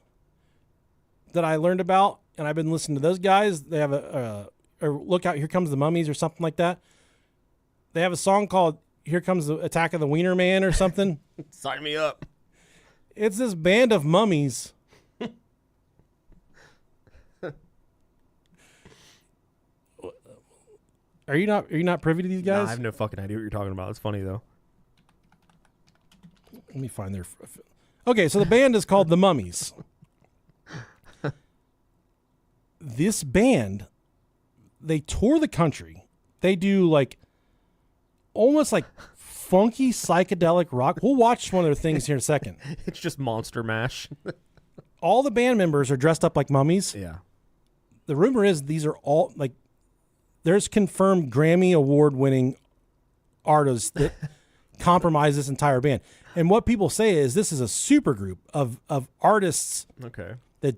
that I learned about, and I've been listening to those guys. They have or Look Out, Here Comes the Mummies or something like that. They have a song called Here Comes the Attack of the Wiener Man or something. Sign me up. It's this band of mummies. Are you not privy to these Nah, guys? I have no fucking idea what you're talking about. It's funny though. Let me find their. Okay, so the band is called the Mummies. This band, they tour the country. They do like almost like funky psychedelic rock. We'll watch one of their things here in a second. It's just Monster Mash. All the band members are dressed up like mummies. Yeah. The rumor is these are all like, there's confirmed Grammy award winning artists that compromise this entire band. And what people say is this is a super group of artists Okay. that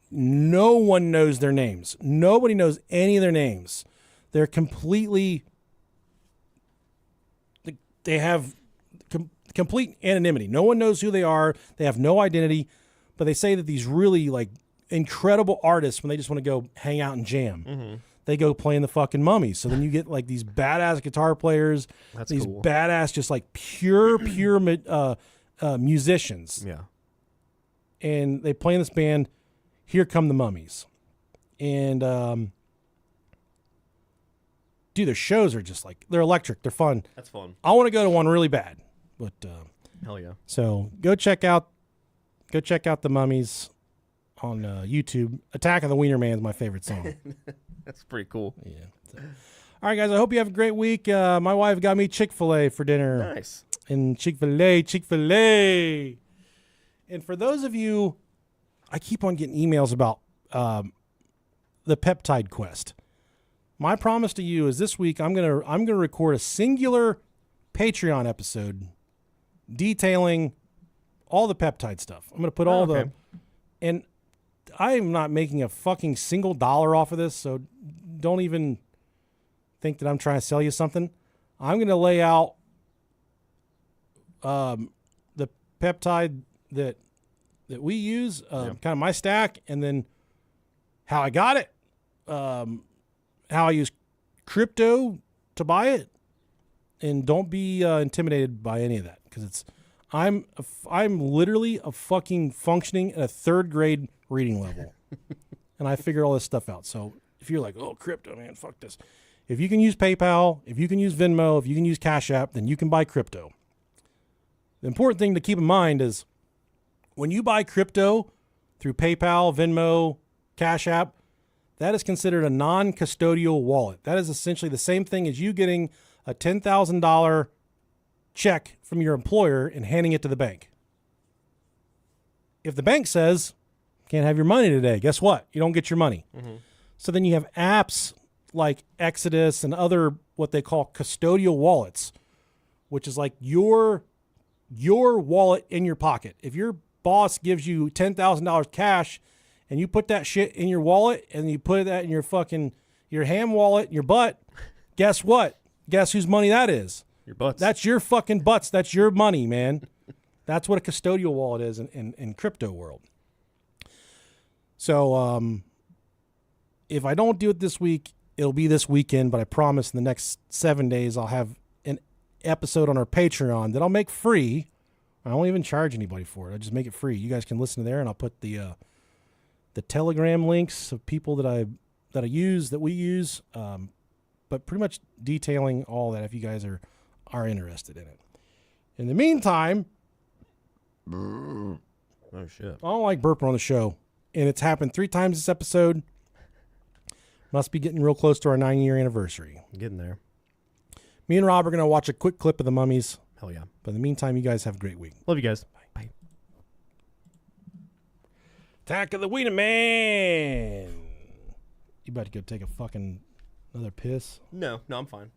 no one knows their names. Nobody knows any of their names. They're completely, they have complete anonymity. No one knows who they are. They have no identity, but they say that these really like incredible artists, when they just want to go hang out and jam, they go play in the fucking Mummies. So then you get like these badass guitar players, these cool. badass, just like pure musicians. Yeah. And they play in this band, Here Come the Mummies. And, dude, their shows are just like, they're electric. They're fun. That's fun. I want to go to one really bad. But, Hell yeah. so go check out the Mummies on YouTube. Attack of the Wiener Man is my favorite song. That's pretty cool. Yeah. So. All right, guys. I hope you have a great week. My wife got me Chick-fil-A for dinner. Nice. And Chick-fil-A. And for those of you, I keep on getting emails about the peptide quest. My promise to you is this week I'm gonna record a singular Patreon episode detailing all the peptide stuff. I'm gonna put all the, and I am not making a fucking single dollar off of this, so don't even think that I'm trying to sell you something. I'm gonna lay out the peptide that we use, kind of my stack, and then how I got it, how I use crypto to buy it, and don't be intimidated by any of that, because I'm literally a fucking functioning at a third grade reading level, and I figured all this stuff out. So if you're like, oh, crypto, man, fuck this. If you can use PayPal, if you can use Venmo, if you can use Cash App, then you can buy crypto. The important thing to keep in mind is when you buy crypto through PayPal, Venmo, Cash App, that is considered a non-custodial wallet. That is essentially the same thing as you getting a $10,000 check from your employer and handing it to the bank. If the bank says, can't have your money today, guess what? You don't get your money. Mm-hmm. So then you have apps like Exodus and other what they call custodial wallets, which is like your wallet in your pocket. If your boss gives you $10,000 cash and you put that shit in your wallet and you put that in your ham wallet in your butt, guess what? Guess whose money that is? Your butts. That's your fucking butts. That's your money, man. That's what a custodial wallet is in crypto world. So if I don't do it this week, it'll be this weekend, but I promise in the next 7 days I'll have an episode on our Patreon that I'll make free. I won't even charge anybody for it. I just make it free. You guys can listen to there, and I'll put the Telegram links of people that we use, but pretty much detailing all that if you guys are interested in it. In the meantime, oh shit, I don't like burping on the show, and it's happened 3 times this episode. Must be getting real close to our 9-year anniversary. Getting there. Me and Rob are going to watch a quick clip of the Mummies. Hell yeah. But in the meantime, you guys have a great week. Love you guys. Bye. Attack of the Wiener Man. You about to go take another piss? No, I'm fine.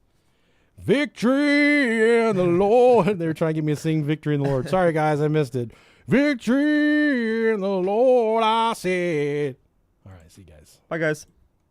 Victory in the Lord. They were trying to get me to sing Victory in the Lord. Sorry, guys, I missed it. Victory in the Lord, I said. All right, see you guys. Bye, guys.